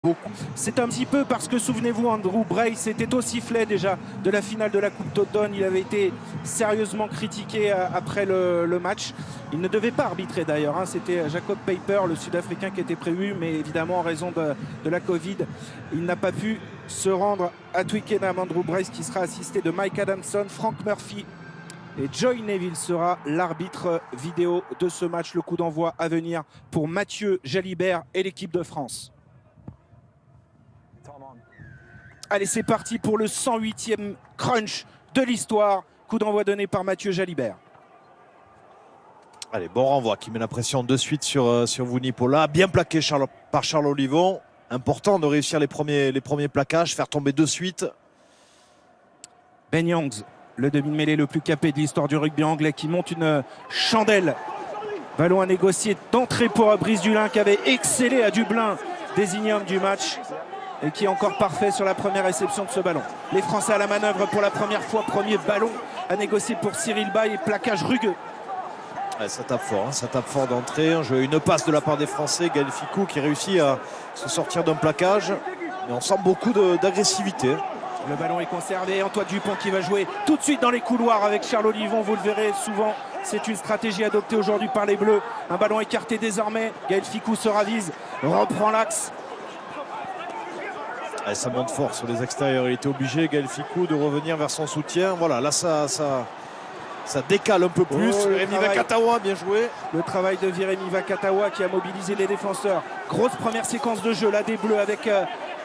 beaucoup. C'est un petit peu parce que, souvenez-vous, Andrew Brace était au sifflet déjà de la finale de la Coupe d'Automne. Il avait été sérieusement critiqué après le match. Il ne devait pas arbitrer d'ailleurs, hein. C'était Jacob Peyper, le Sud-Africain, qui était prévu, mais évidemment en raison de la Covid, il n'a pas pu se rendre à Twickenham. Andrew Brace qui sera assisté de Mike Adamson, Frank Murphy et Joy Neville sera l'arbitre vidéo de ce match. Le coup d'envoi à venir pour Mathieu Jalibert et l'équipe de France. Allez, c'est parti pour le 108e crunch de l'histoire. Coup d'envoi donné par Mathieu Jalibert. Allez, bon renvoi qui met la pression de suite sur Vunipola. Bien plaqué par Charles Olivon. Important de réussir les premiers plaquages, faire tomber de suite. Ben Youngs, le demi-mêlée le plus capé de l'histoire du rugby anglais, qui monte une chandelle. Ballon à négocier d'entrée pour Brice Dulin, qui avait excellé à Dublin, désigné homme du match, et qui est encore parfait sur la première réception de ce ballon. Les Français à la manœuvre pour la première fois. Premier ballon à négocier pour Cyril Bay et plaquage rugueux. Ouais, ça tape fort, hein, ça tape fort d'entrée. Une passe de la part des Français, Gaël Fickou qui réussit à se sortir d'un plaquage. Mais on sent beaucoup d'agressivité. Le ballon est conservé. Antoine Dupont qui va jouer tout de suite dans les couloirs avec Charles Olivon. Vous le verrez souvent. C'est une stratégie adoptée aujourd'hui par les Bleus. Un ballon écarté désormais. Gaël Fickou se ravise, reprend l'axe. Et ça monte fort sur les extérieurs. Il était obligé, Gaël Fickou, de revenir vers son soutien. Voilà, là ça décale un peu plus. Viremi Vakatawa, bien joué. Le travail de Viremi Vakatawa qui a mobilisé les défenseurs. Grosse première séquence de jeu là des Bleus avec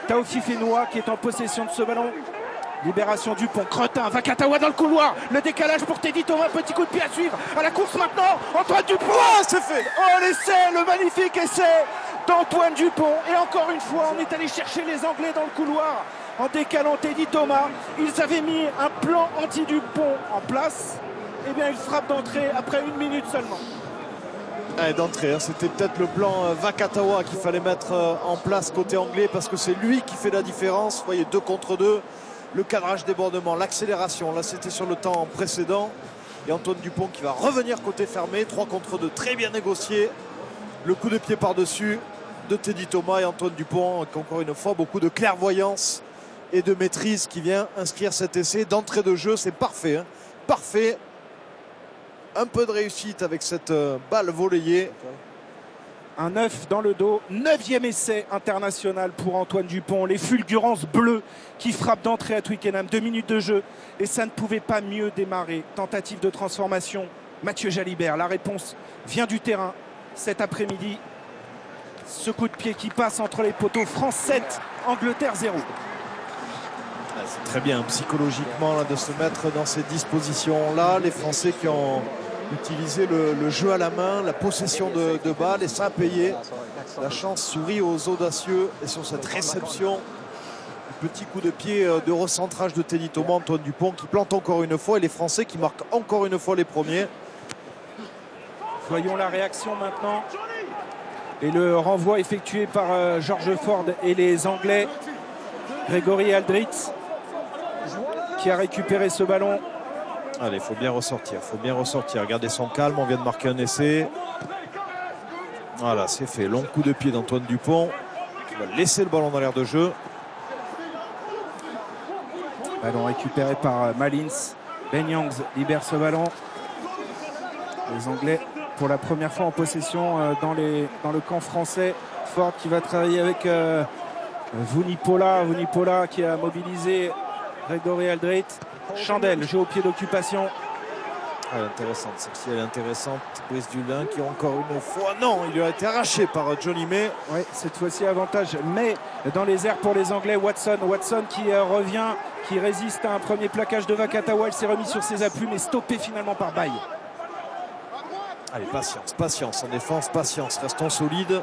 Taofi Fenoua qui est en possession de ce ballon. Libération Dupont, Cretin, Vakatawa dans le couloir. Le décalage pour Teddy Thomas, petit coup de pied à suivre. À la course maintenant, Antoine Dupont. Oh, c'est fait. Oh, l'essai, le magnifique essai d'Antoine Dupont. Et encore une fois, on est allé chercher les Anglais dans le couloir en décalant Teddy Thomas. Ils avaient mis un plan anti-Dupont en place. Eh bien, il frappe d'entrée après 1 minute seulement. D'entrée, hein, c'était peut-être le plan Vakatawa qu'il fallait mettre en place côté anglais parce que c'est lui qui fait la différence. Vous voyez, 2 contre 2. Le cadrage débordement, l'accélération, là c'était sur le temps précédent. Et Antoine Dupont qui va revenir côté fermé, 3 contre 2, très bien négocié. Le coup de pied par-dessus de Teddy Thomas et Antoine Dupont, qui encore une fois beaucoup de clairvoyance et de maîtrise qui vient inscrire cet essai d'entrée de jeu. C'est parfait, hein, parfait. Un peu de réussite avec cette balle volleyée. Un 9 dans le dos, 9e essai international pour Antoine Dupont. Les fulgurances bleues qui frappent d'entrée à Twickenham. 2 minutes de jeu et ça ne pouvait pas mieux démarrer. Tentative de transformation, Mathieu Jalibert. La réponse vient du terrain cet après-midi. Ce coup de pied qui passe entre les poteaux. France 7, Angleterre 0. C'est très bien psychologiquement là, de se mettre dans ces dispositions-là. Les Français qui ont utilisé le jeu à la main, la possession de balles, et ça a payé. La chance sourit aux audacieux. Et sur cette réception, petit coup de pied de recentrage de Teddy Thomas, Antoine Dupont qui plante encore une fois, et les Français qui marquent encore une fois les premiers. Voyons la réaction maintenant. Et le renvoi effectué par George Ford et les Anglais. Gregory Aldritz qui a récupéré ce ballon. Allez, il faut bien ressortir, Regardez son calme, on vient de marquer un essai. Voilà, c'est fait. Long coup de pied d'Antoine Dupont qui va laisser le ballon dans l'air de jeu. Ballon récupéré par Malins. Ben Youngs libère ce ballon. Les Anglais pour la première fois en possession dans le camp français. Ford qui va travailler avec Vunipola qui a mobilisé Gregory Aldritz. Chandelle, jeu au pied d'occupation. Elle est intéressante, celle-ci elle est intéressante. Brice Dulin qui encore une fois, non, il lui a été arraché par Johnny May. Oui, cette fois-ci avantage mais dans les airs pour les Anglais. Watson qui revient, qui résiste à un premier plaquage de Vakatawa. Il s'est remis sur ses appuis mais stoppé finalement par Bay. Allez, patience en défense, patience, restons solides.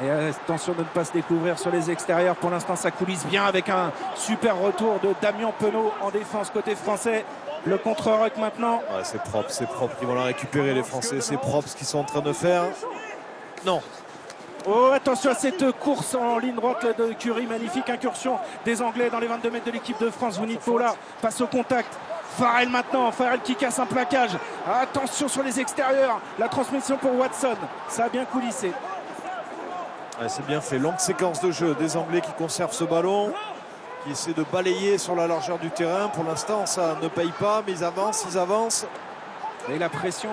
Et attention de ne pas se découvrir sur les extérieurs. Pour l'instant, ça coulisse bien avec un super retour de Damien Penaud en défense côté français. Le contre-rock maintenant. Ouais, c'est propre. Ils vont la récupérer, les Français. C'est propre ce qu'ils sont en train de faire. Non. Oh, attention à cette course en ligne droite de Curie. Magnifique incursion des Anglais dans les 22 mètres de l'équipe de France. Vunipola passe au contact. Farrell maintenant, Farrell qui casse un plaquage. Attention sur les extérieurs. La transmission pour Watson. Ça a bien coulissé. Ouais, c'est bien fait. Longue séquence de jeu des Anglais qui conservent ce ballon, qui essaient de balayer sur la largeur du terrain. Pour l'instant, ça ne paye pas, mais ils avancent. Et la pression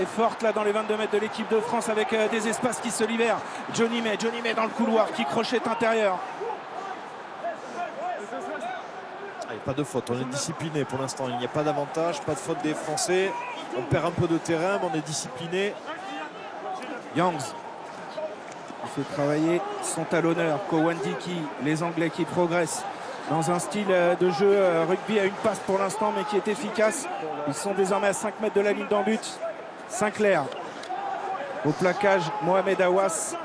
est forte là dans les 22 mètres de l'équipe de France avec des espaces qui se libèrent. Johnny May dans le couloir qui crochette intérieur. Allez, pas de faute, on est discipliné pour l'instant. Il n'y a pas d'avantage, pas de faute des Français. On perd un peu de terrain, mais on est discipliné. Youngs il fait travailler son talonneur. Cowan-Dickie, les Anglais qui progressent dans un style de jeu rugby à une passe pour l'instant, mais qui est efficace. Ils sont désormais à 5 mètres de la ligne d'en but. Sinclair au plaquage, Mohamed Awas.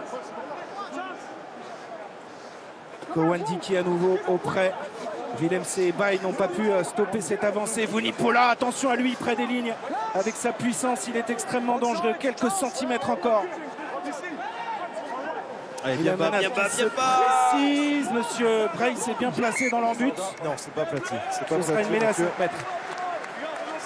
Cowan-Dickie à nouveau auprès. Willem et Baye n'ont pas pu stopper cette avancée. Vunipola, attention à lui près des lignes. Avec sa puissance, il est extrêmement dangereux. Quelques centimètres encore. Allez, bien bas. Précise, monsieur Brace est bien placé dans l'embut. Non, c'est pas aplati. Ce sera une mêlée à 5 mètres.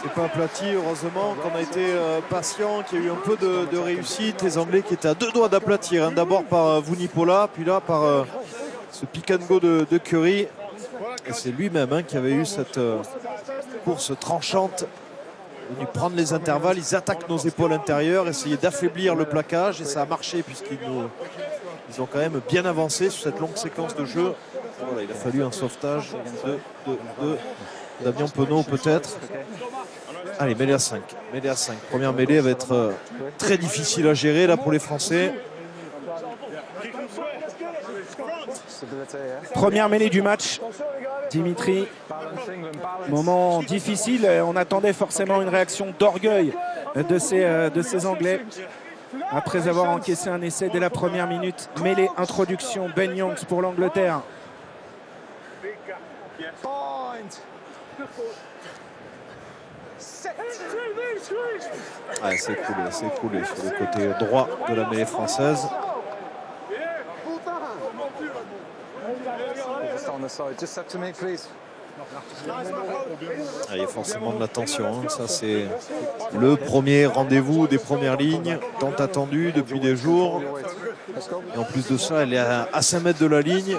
C'est pas aplati, heureusement qu'on a été patient, qu'il y a eu un peu de réussite. Les Anglais qui étaient à 2 doigts d'aplatir, hein. D'abord par Vunipola, puis là par ce pick and go de Curry. Et c'est lui-même hein, qui avait eu cette course tranchante, venu prendre les intervalles. Ils attaquent nos épaules intérieures, essayer d'affaiblir le plaquage, et ça a marché puisqu'ils ont quand même bien avancé sur cette longue séquence de jeu. Voilà, il a fallu un sauvetage de Damien Penaud peut-être. Allez, mêlée à 5. Première mêlée va être très difficile à gérer là pour les Français. Première mêlée du match. Dimitri, moment difficile. On attendait forcément une réaction d'orgueil de ces Anglais. Après avoir encaissé un essai dès la première minute. Mêlée, introduction, Ben Youngs pour l'Angleterre. Ouais, c'est coulé sur le côté droit de la mêlée française. Il y a forcément de la tension, hein. Ça c'est le premier rendez-vous des premières lignes, tant attendu depuis des jours. Et en plus de ça, elle est à 5 mètres de la ligne.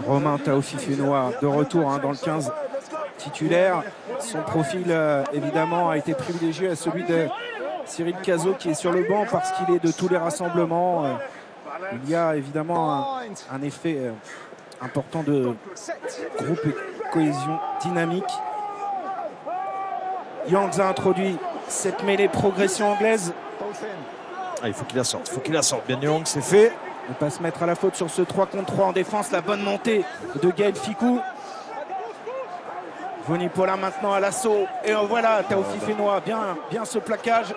Romain Taofifénois de retour hein, dans le 15 titulaire. Son profil évidemment a été privilégié à celui de Cyril Cazot qui est sur le banc parce qu'il est de tous les rassemblements. Il y a évidemment un effet important de groupe et cohésion dynamique. Youngs a introduit cette mêlée progression anglaise. Il faut qu'il la sorte. Bien Young, c'est fait. On ne pas se mettre à la faute sur ce 3 contre 3 en défense. La bonne montée de Gaël Ficou. Vunipola maintenant à l'assaut. Et voilà, Taofifénois, bien ce plaquage.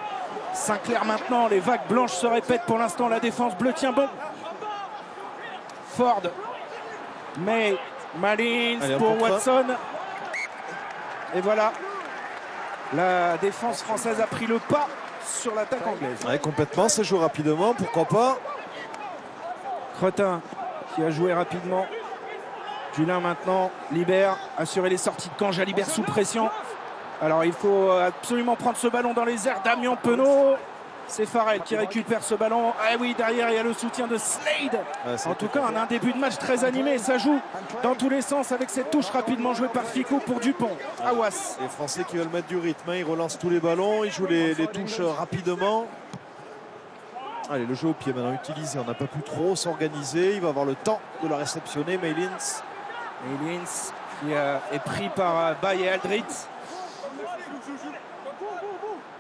Sinclair maintenant, les vagues blanches se répètent pour l'instant. La défense bleue tient bon. Ford. Mais Malins pour Watson. Et voilà. La défense française a pris le pas sur l'attaque anglaise. Ouais, complètement, ça joue rapidement, pourquoi pas. Cretin qui a joué rapidement. Julien maintenant libère, assurer les sorties de camp. Jalibert sous pression. Alors il faut absolument prendre ce ballon dans les airs. Damien Penaud. C'est Farrell qui récupère ce ballon. Ah oui, derrière il y a le soutien de Slade. En tout cas, on a un début de match très animé. Ça joue dans tous les sens avec cette touche rapidement jouée par Ficou pour Dupont. Awas. Les Français qui veulent mettre du rythme, hein. Ils relancent tous les ballons, ils jouent les touches rapidement. Allez, le jeu au pied maintenant utilisé. On n'a pas pu trop s'organiser. Il va avoir le temps de la réceptionner. Maylins qui est pris par Baye et Aldrit.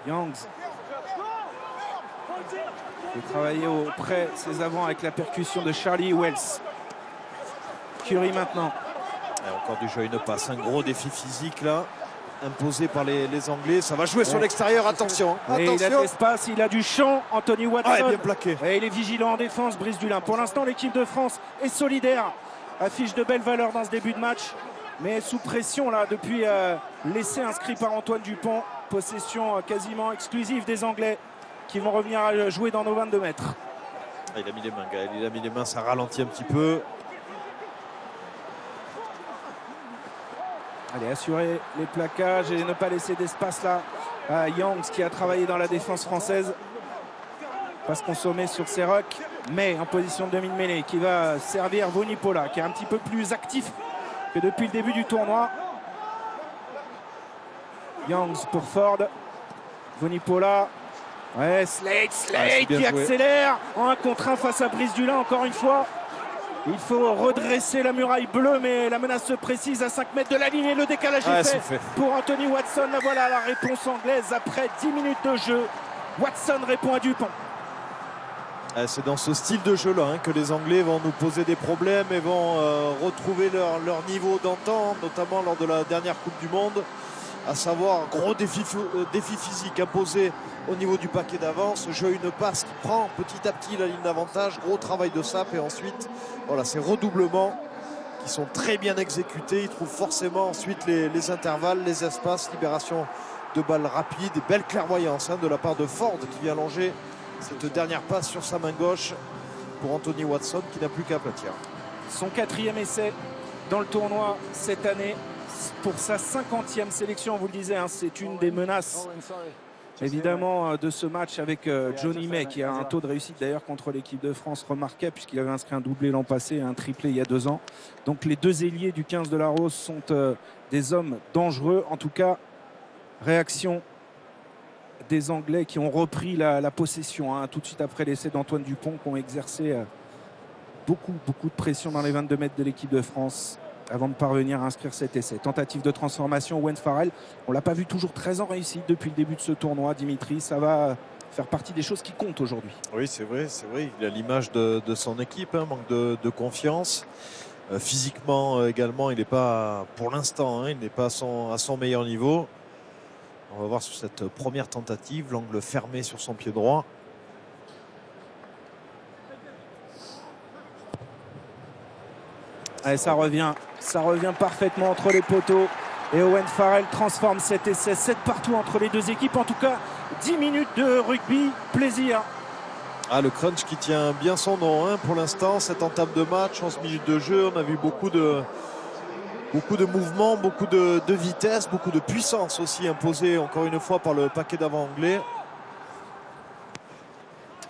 Youngs qui travailler auprès ses avants avec la percussion de Charlie Wells. Curry maintenant. Et encore du jeu, une passe. Un gros défi physique là, imposé par les Anglais. Ça va jouer sur l'extérieur. Attention. Et il a de l'espace, il a du champ. Anthony Watson. Bien plaqué. Et il est vigilant en défense, Brice Dulin. Pour l'instant, l'équipe de France est solidaire. Affiche de belles valeurs dans ce début de match. Mais sous pression là depuis l'essai inscrit par Antoine Dupont. Possession quasiment exclusive des Anglais qui vont revenir à jouer dans nos 22 mètres. Il a mis les mains, Gaël. Il a mis les mains, ça ralentit un petit peu. Allez, assurer les plaquages et ne pas laisser d'espace là Youngs qui a travaillé dans la défense française. Pas se consommer sur ses rucks, mais en position de demi-mêlée qui va servir Vunipola, qui est un petit peu plus actif que depuis le début du tournoi. Youngs pour Ford. Vunipola. Ouais, Slade qui accélère en 1 contre 1 face à Brice Dulin encore une fois. Il faut redresser la muraille bleue, mais la menace se précise à 5 mètres de la ligne et le décalage est fait pour Anthony Watson. Voilà la réponse anglaise après 10 minutes de jeu. Watson répond à Dupont. C'est dans ce style de jeu-là que les Anglais vont nous poser des problèmes et vont retrouver leur niveau d'antan, notamment lors de la dernière Coupe du Monde, à savoir gros défi physique imposé au niveau du paquet d'avance, jeu une passe qui prend petit à petit la ligne d'avantage, gros travail de sape et ensuite voilà, ces redoublements qui sont très bien exécutés. Ils trouvent forcément ensuite les intervalles, les espaces, libération de balles rapides et belle clairvoyance de la part de Ford qui vient longer cette dernière passe sur sa main gauche pour Anthony Watson qui n'a plus qu'à aplatir. Son 4e essai dans le tournoi cette année pour sa 50e sélection, on vous le disait, c'est une des menaces évidemment de ce match avec Johnny May qui a un taux de réussite d'ailleurs contre l'équipe de France remarquable puisqu'il avait inscrit un doublé l'an passé et un triplé il y a 2 ans. Donc les 2 ailiers du 15 de la Rose sont des hommes dangereux. En tout cas, réaction des Anglais qui ont repris la possession tout de suite après l'essai d'Antoine Dupont, qui ont exercé beaucoup de pression dans les 22 mètres de l'équipe de France avant de parvenir à inscrire cet essai. Tentative de transformation, Owen Farrell. On ne l'a pas vu toujours très en réussite depuis le début de ce tournoi, Dimitri. Ça va faire partie des choses qui comptent aujourd'hui. Oui, c'est vrai. Il a l'image de son équipe, manque de confiance. Physiquement également, il n'est pas, pour l'instant, il n'est pas à son meilleur niveau. On va voir sur cette première tentative, l'angle fermé sur son pied droit. Allez, ça revient parfaitement entre les poteaux. Et Owen Farrell transforme cet essai 7 partout entre les 2 équipes. En tout cas, 10 minutes de rugby, plaisir. Le crunch qui tient bien son nom pour l'instant, cette entame de match, 11 minutes de jeu. On a vu beaucoup de mouvements, beaucoup de vitesse, beaucoup de puissance aussi imposée encore une fois par le paquet d'avant anglais.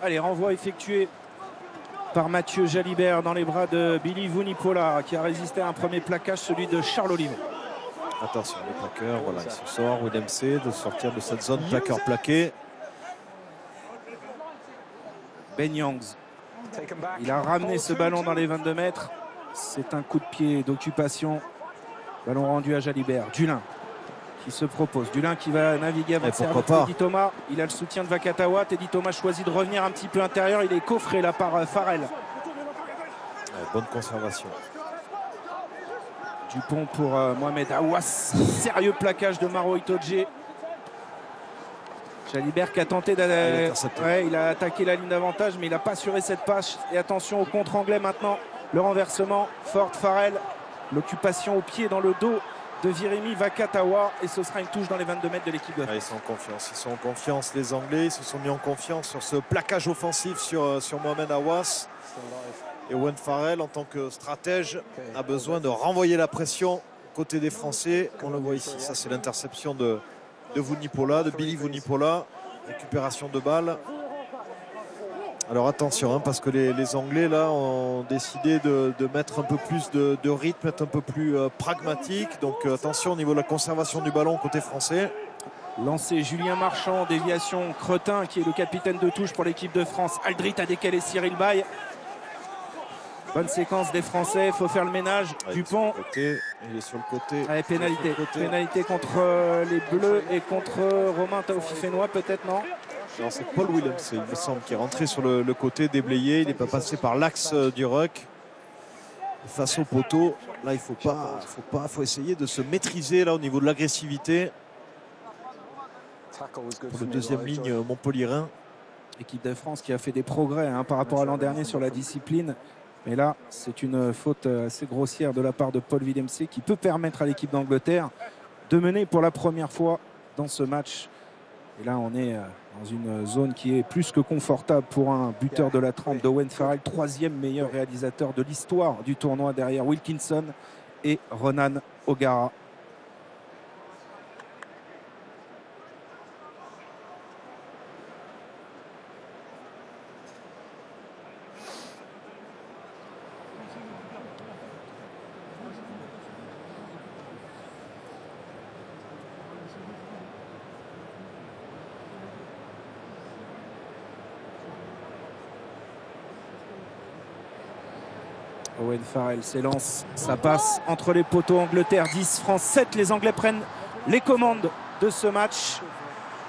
Allez, renvoi effectué par Mathieu Jalibert dans les bras de Billy Vunipola qui a résisté à un premier plaquage, celui de Charles Olive. Attention, le plaqueur, voilà, il se sort, William C, de sortir de cette zone plaqueur plaqué. Ben Youngs, il a ramené ce ballon dans les 22 mètres. C'est un coup de pied d'occupation. Ballon rendu à Jalibert. Dulin qui se propose. Dulin qui va naviguer avec Teddy Thomas. Il a le soutien de Vakatawa. Teddy Thomas choisit de revenir un petit peu intérieur. Il est coffré là par Farrell. Bonne conservation. Dupont pour Mohamed Aouas. Sérieux plaquage de Maro Itoje. Jalibert qui a tenté d'aller. Il a attaqué la ligne d'avantage, mais il n'a pas assuré cette passe. Et attention au contre anglais maintenant. Le renversement. Ford Farrell. L'occupation au pied dans le dos de Virimi Vakatawa et ce sera une touche dans les 22 mètres de l'équipe de France. Ils sont en confiance les Anglais, ils se sont mis en confiance sur ce plaquage offensif sur Mohamed Aouas. Et Owen Farrell en tant que stratège a besoin de renvoyer la pression côté des Français. On le voit ici, ça c'est l'interception de Vunipola, de Billy Vunipola, récupération de balle. Alors attention, parce que les Anglais là ont décidé de mettre un peu plus de rythme, être un peu plus pragmatique. Donc attention au niveau de la conservation du ballon côté français. Lancé Julien Marchand, déviation Cretin qui est le capitaine de touche pour l'équipe de France. Aldrit a décalé Cyril Baye. Bonne séquence des Français, il faut faire le ménage. Dupont. Il est sur le côté. Allez, pénalité. Pénalité contre les Bleus et contre Romain Taofi-Fénois peut-être, non? C'est Paul Williams, il me semble, qui est rentré sur le côté déblayé. Il n'est pas passé par l'axe du ruck. Face au poteau, là il faut essayer de se maîtriser là au niveau de l'agressivité. Pour le deuxième ligne montpelliérain. Équipe de France qui a fait des progrès par rapport à l'an dernier sur la discipline. Mais là, c'est une faute assez grossière de la part de Paul Willemse qui peut permettre à l'équipe d'Angleterre de mener pour la première fois dans ce match. Et là, on est dans une zone qui est plus que confortable pour un buteur de la trempe d'Owen Farrell, 3e meilleur réalisateur de l'histoire du tournoi derrière Wilkinson et Ronan O'Gara. Owen Farrell s'élance, ça passe entre les poteaux. Angleterre 10, France 7. Les Anglais prennent les commandes de ce match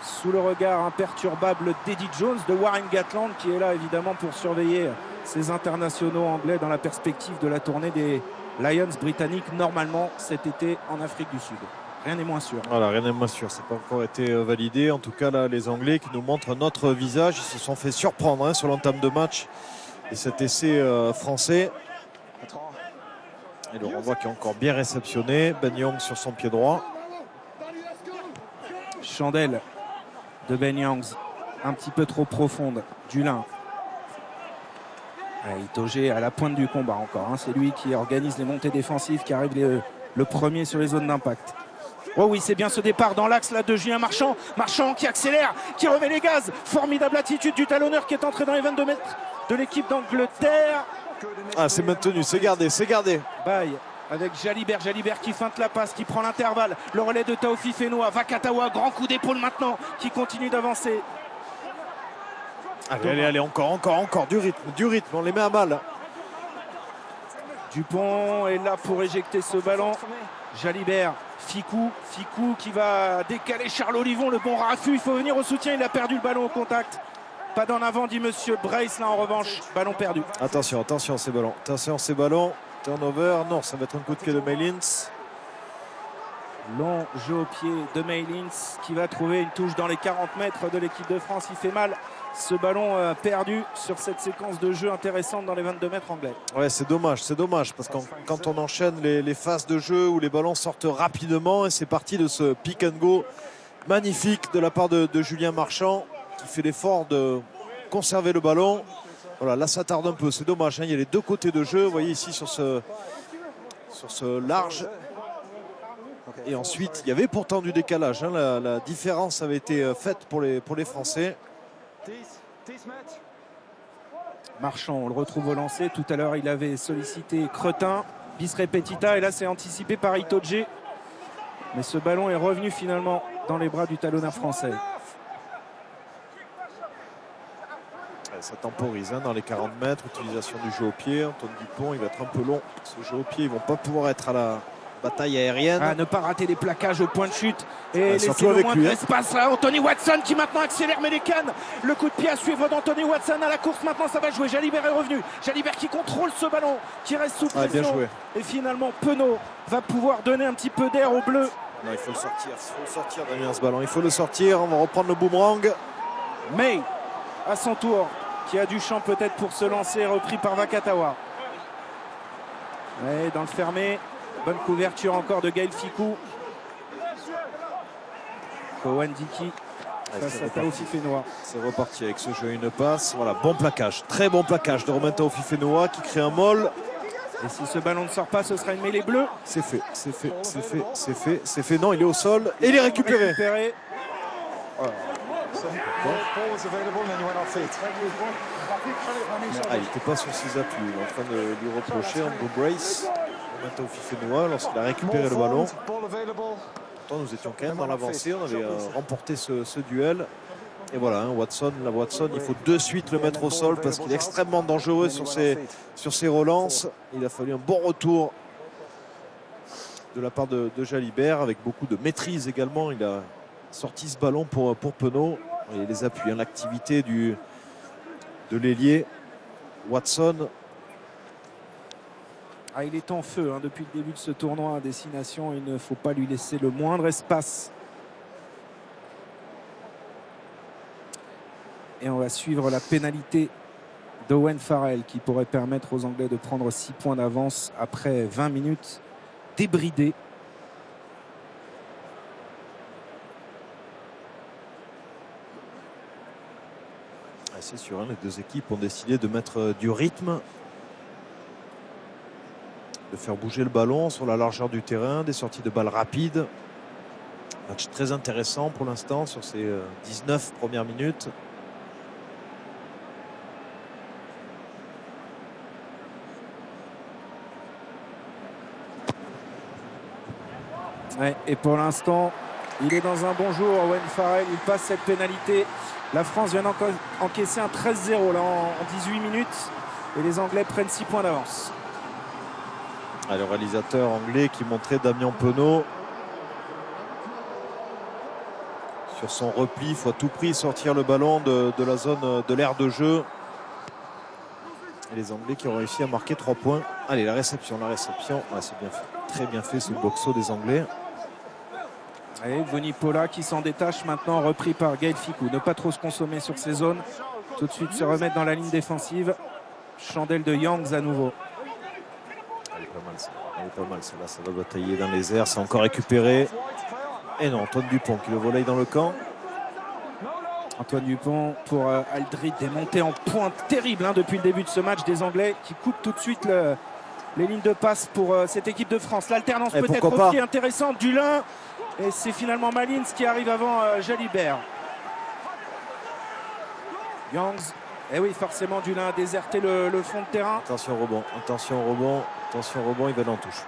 sous le regard imperturbable d'Eddie Jones, de Warren Gatland qui est là évidemment pour surveiller ces internationaux anglais dans la perspective de la tournée des Lions britanniques normalement cet été en Afrique du Sud. Rien n'est moins sûr. Voilà, rien n'est moins sûr. Ça n'a pas encore été validé. En tout cas, là, les Anglais qui nous montrent notre visage, ils se sont fait surprendre sur l'entame de match. Et cet essai français. Et le renvoi qui est encore bien réceptionné. Ben Youngs sur son pied droit. Chandelle de Ben Youngs, un petit peu trop profonde. Dulin. Itoje à la pointe du combat encore. C'est lui qui organise les montées défensives, qui arrive le premier sur les zones d'impact. Oh oui, c'est bien ce départ dans l'axe là de Julien Marchand. Marchand qui accélère, qui remet les gaz. Formidable attitude du talonneur qui est entré dans les 22 mètres de l'équipe d'Angleterre. Ah, c'est maintenu, c'est gardé, c'est gardé. Baye avec Jalibert. Jalibert qui feinte la passe, qui prend l'intervalle. Le relais de Taofi Fenoa. Vakatawa, grand coup d'épaule maintenant, qui continue d'avancer. Allez, encore. Du rythme, on les met à mal. Dupont est là pour éjecter ce ballon. Jalibert, Ficou qui va décaler Charles Olivon, le bon raffut. Il faut venir au soutien, il a perdu le ballon au contact. Pas d'en avant, dit monsieur Brace, là en revanche, ballon perdu. Attention ces ballons. Turnover, non, ça va être un coup de pied de Maylins. Long jeu au pied de Maylins qui va trouver une touche dans les 40 mètres de l'équipe de France. Il fait mal ce ballon perdu sur cette séquence de jeu intéressante dans les 22 mètres anglais. Ouais, c'est dommage parce que quand on enchaîne les phases de jeu où les ballons sortent rapidement, et c'est parti de ce pick and go magnifique de la part de Julien Marchand qui fait l'effort de conserver le ballon. Voilà, là ça tarde un peu, c'est dommage, il y a les deux côtés de jeu, vous voyez ici sur ce large. Et ensuite, il y avait pourtant du décalage, la différence avait été faite pour les Français. Marchand, on le retrouve au lancer. Tout à l'heure, il avait sollicité Cretin, bis repetita, et là, c'est anticipé par Itoje. Mais ce ballon est revenu finalement dans les bras du talonneur français. Ça temporise dans les 40 mètres, utilisation du jeu au pied. Antoine Dupont, il va être un peu long. Ce jeu au pied, ils ne vont pas pouvoir être à la bataille aérienne. Ne pas rater les plaquages au point de chute et laisser le moins d'espace à Anthony Watson qui maintenant accélère mais les cannes. Le coup de pied à suivre d'Anthony Watson à la course. Maintenant ça va jouer. Jalibert est revenu. Jalibert qui contrôle ce ballon, qui reste sous pression. Bien joué. Et finalement Penaud va pouvoir donner un petit peu d'air au bleu. Non, il faut le sortir Damien, ce ballon. Il faut le sortir. On va reprendre le boomerang. May à son tour qui a du champ peut-être pour se lancer, repris par Vakatawa. Ouais, dans le fermé. Bonne couverture encore de Gaël Ficou. Cohen Dickey face à Taofi Fenoa. C'est reparti avec ce jeu, une passe. Voilà, bon plaquage, très bon plaquage de Romain Taofi Fenoa qui crée un molle. Et si ce ballon ne sort pas, ce sera une mêlée bleue. C'est fait. Non, il est au sol et il est récupéré. Voilà. Il n'était pas sur ses appuis. Il est en train de lui reprocher un beau brace. Taofi Fenoa lorsqu'il a récupéré le ballon. Pourtant, nous étions quand même dans l'avancée. On avait remporté ce duel. Et voilà, Watson, il faut de suite le mettre au sol parce qu'il est extrêmement dangereux sur ses relances. Il a fallu un bon retour de la part de Jalibert avec beaucoup de maîtrise également. Il a sorti ce ballon pour Penaud. Et les appuis, l'activité de l'ailier Watson. Il est en feu depuis le début de ce tournoi à destination. Il ne faut pas lui laisser le moindre espace. Et on va suivre la pénalité d'Owen Farrell qui pourrait permettre aux Anglais de prendre 6 points d'avance après 20 minutes débridées. C'est sûr, les deux équipes ont décidé de mettre du rythme, de faire bouger le ballon sur la largeur du terrain, des sorties de balles rapides. Match très intéressant pour l'instant sur ces 19 premières minutes. Ouais, et pour l'instant, il est dans un bon jour. Owen Farrell, il passe cette pénalité. La France vient d'encaisser un 13-0 là en 18 minutes. Et les Anglais prennent 6 points d'avance. Le réalisateur anglais qui montrait Damien Penaud sur son repli. Il faut à tout prix sortir le ballon de la zone de l'aire de jeu. Et les Anglais qui ont réussi à marquer 3 points. Allez, la réception. C'est bien fait. Très bien fait ce boxo des Anglais. Allez, Vunipola qui s'en détache maintenant, repris par Gaël Ficou. Ne pas trop se consommer sur ces zones. Tout de suite se remettre dans la ligne défensive. Chandelle de Youngs à nouveau. Elle est pas mal celle-là. Ça va batailler dans les airs. C'est encore récupéré. Et non, Antoine Dupont qui le volaille dans le camp. Antoine Dupont pour Aldrit, des montées en pointe terribles depuis le début de ce match des Anglais qui coupent tout de suite les lignes de passe pour cette équipe de France. L'alternance peut-être aussi intéressante. Dulin, et c'est finalement Malins qui arrive avant Jalibert. Youngs, et oui forcément Dulin a déserté le fond de terrain. Attention rebond, il va dans touche.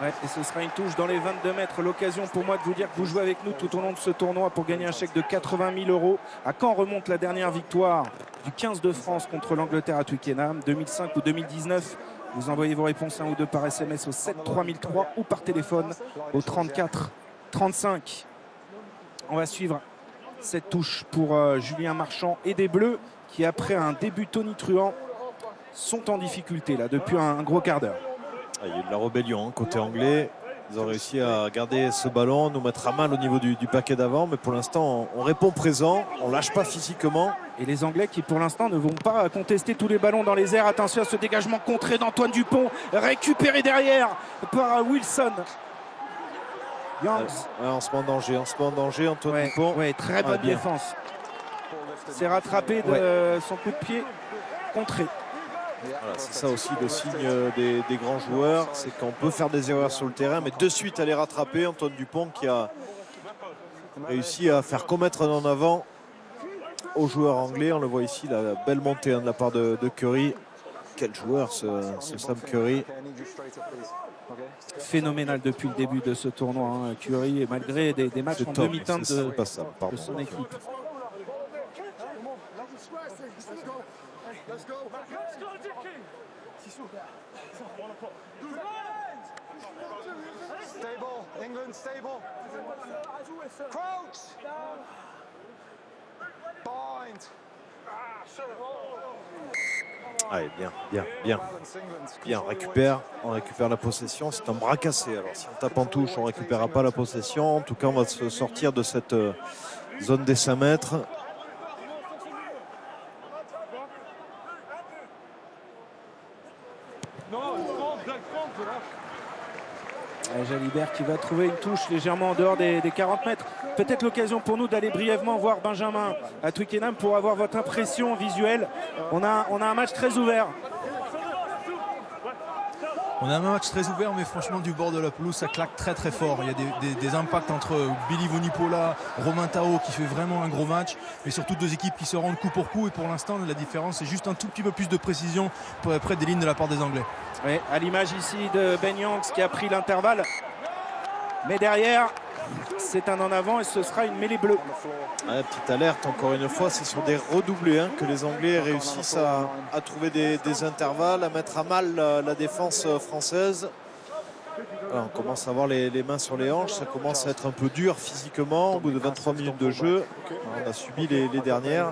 Ouais, et ce sera une touche dans les 22 mètres. L'occasion pour moi de vous dire que vous jouez avec nous tout au long de ce tournoi pour gagner un chèque de 80 000 €. À quand remonte la dernière victoire du 15 de France contre l'Angleterre à Twickenham, 2005 ou 2019? Vous envoyez vos réponses 1 ou 2 par SMS au 7 3003 ou par téléphone au 34 35. On va suivre cette touche pour Julien Marchand et des Bleus qui, après un début tonitruant, sont en difficulté là depuis un gros quart d'heure. Il y a eu de la rébellion côté anglais. Ils ont réussi à garder ce ballon, nous mettre à mal au niveau du paquet d'avant. Mais pour l'instant, on répond présent. On ne lâche pas physiquement. Et les Anglais qui, pour l'instant, ne vont pas contester tous les ballons dans les airs. Attention à ce dégagement contré d'Antoine Dupont. Récupéré derrière par Wilson. Youngs. On se met en danger, Antoine Dupont. Ouais, très bonne défense. C'est rattrapé de son coup de pied contré. Voilà, c'est ça aussi le signe des grands joueurs, c'est qu'on peut faire des erreurs sur le terrain, mais de suite aller rattraper. Antoine Dupont qui a réussi à faire commettre en avant aux joueurs anglais. On le voit ici, la belle montée de la part de Curry. Quel joueur ce Sam Curry. Phénoménal depuis le début de ce tournoi, Curry, et malgré des matchs en demi-teinte de son équipe. Stable, England stable. Crouch. Bind. Allez, bien. On récupère la possession. C'est un bras cassé. Alors si on tape en touche, on ne récupérera pas la possession. En tout cas, on va se sortir de cette zone des 5 mètres. Jalibert qui va trouver une touche légèrement en dehors des 40 mètres. Peut-être l'occasion pour nous d'aller brièvement voir Benjamin à Twickenham pour avoir votre impression visuelle. On a un match très ouvert. On a un match très ouvert, mais franchement du bord de la pelouse ça claque très très fort. Il y a des impacts entre Billy Vunipola, Romain Tao qui fait vraiment un gros match, mais surtout deux équipes qui se rendent coup pour coup. Et pour l'instant la différence c'est juste un tout petit peu plus de précision près des lignes de la part des Anglais. Oui, à l'image ici de Ben Youngs qui a pris l'intervalle. Mais derrière, c'est un en avant et ce sera une mêlée bleue. Petite alerte, encore une fois, c'est sur des redoublés que les Anglais réussissent à trouver des intervalles, à mettre à mal la défense française. Alors, on commence à avoir les mains sur les hanches, ça commence à être un peu dur physiquement au bout de 23 minutes de jeu. On a subi les dernières.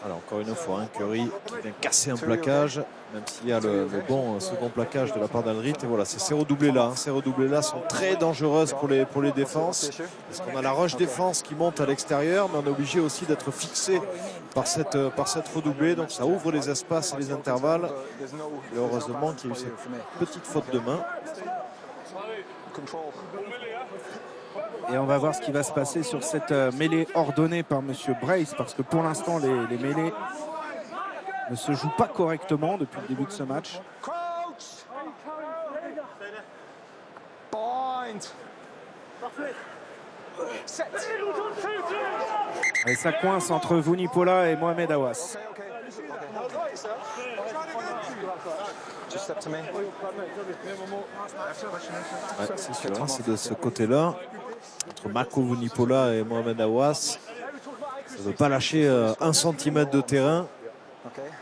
Alors encore une fois, Curry qui vient casser un plaquage, même s'il y a le bon second plaquage de la part d'Aldrit. Et voilà, ces redoublés-là sont très dangereuses pour les défenses. Parce qu'on a la rush défense qui monte à l'extérieur, mais on est obligé aussi d'être fixé par cette redoublée. Donc ça ouvre les espaces et les intervalles. Et heureusement qu'il y a eu cette petite faute de main. Et on va voir ce qui va se passer sur cette mêlée ordonnée par M. Brace, parce que pour l'instant, les mêlées ne se jouent pas correctement depuis le début de ce match. Et ça coince entre Vunipola et Mohamed Awas. C'est sûr, c'est de ce côté-là. Entre Marco Vunipola et Mohamed Awas, ça ne veut pas lâcher 1 centimètre de terrain.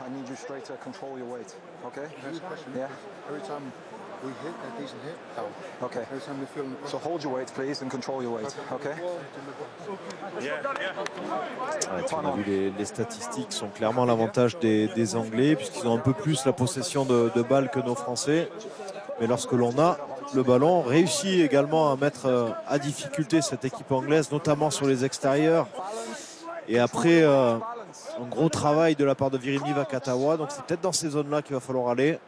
I need you straight to control your weight. Okay? Yeah. Every time we hit a decent hit, down. Okay. Every time we feel in the So hold your weight, please, and control your weight. Okay? On a vu les statistiques sont clairement à l'avantage des Anglais puisqu'ils ont un peu plus la possession de balles que nos Français. Mais lorsque l'on a le ballon, on réussit également à mettre à difficulté cette équipe anglaise, notamment sur les extérieurs. Et après un gros travail de la part de Virimi Vakatawa, donc c'est peut-être dans ces zones-là qu'il va falloir aller.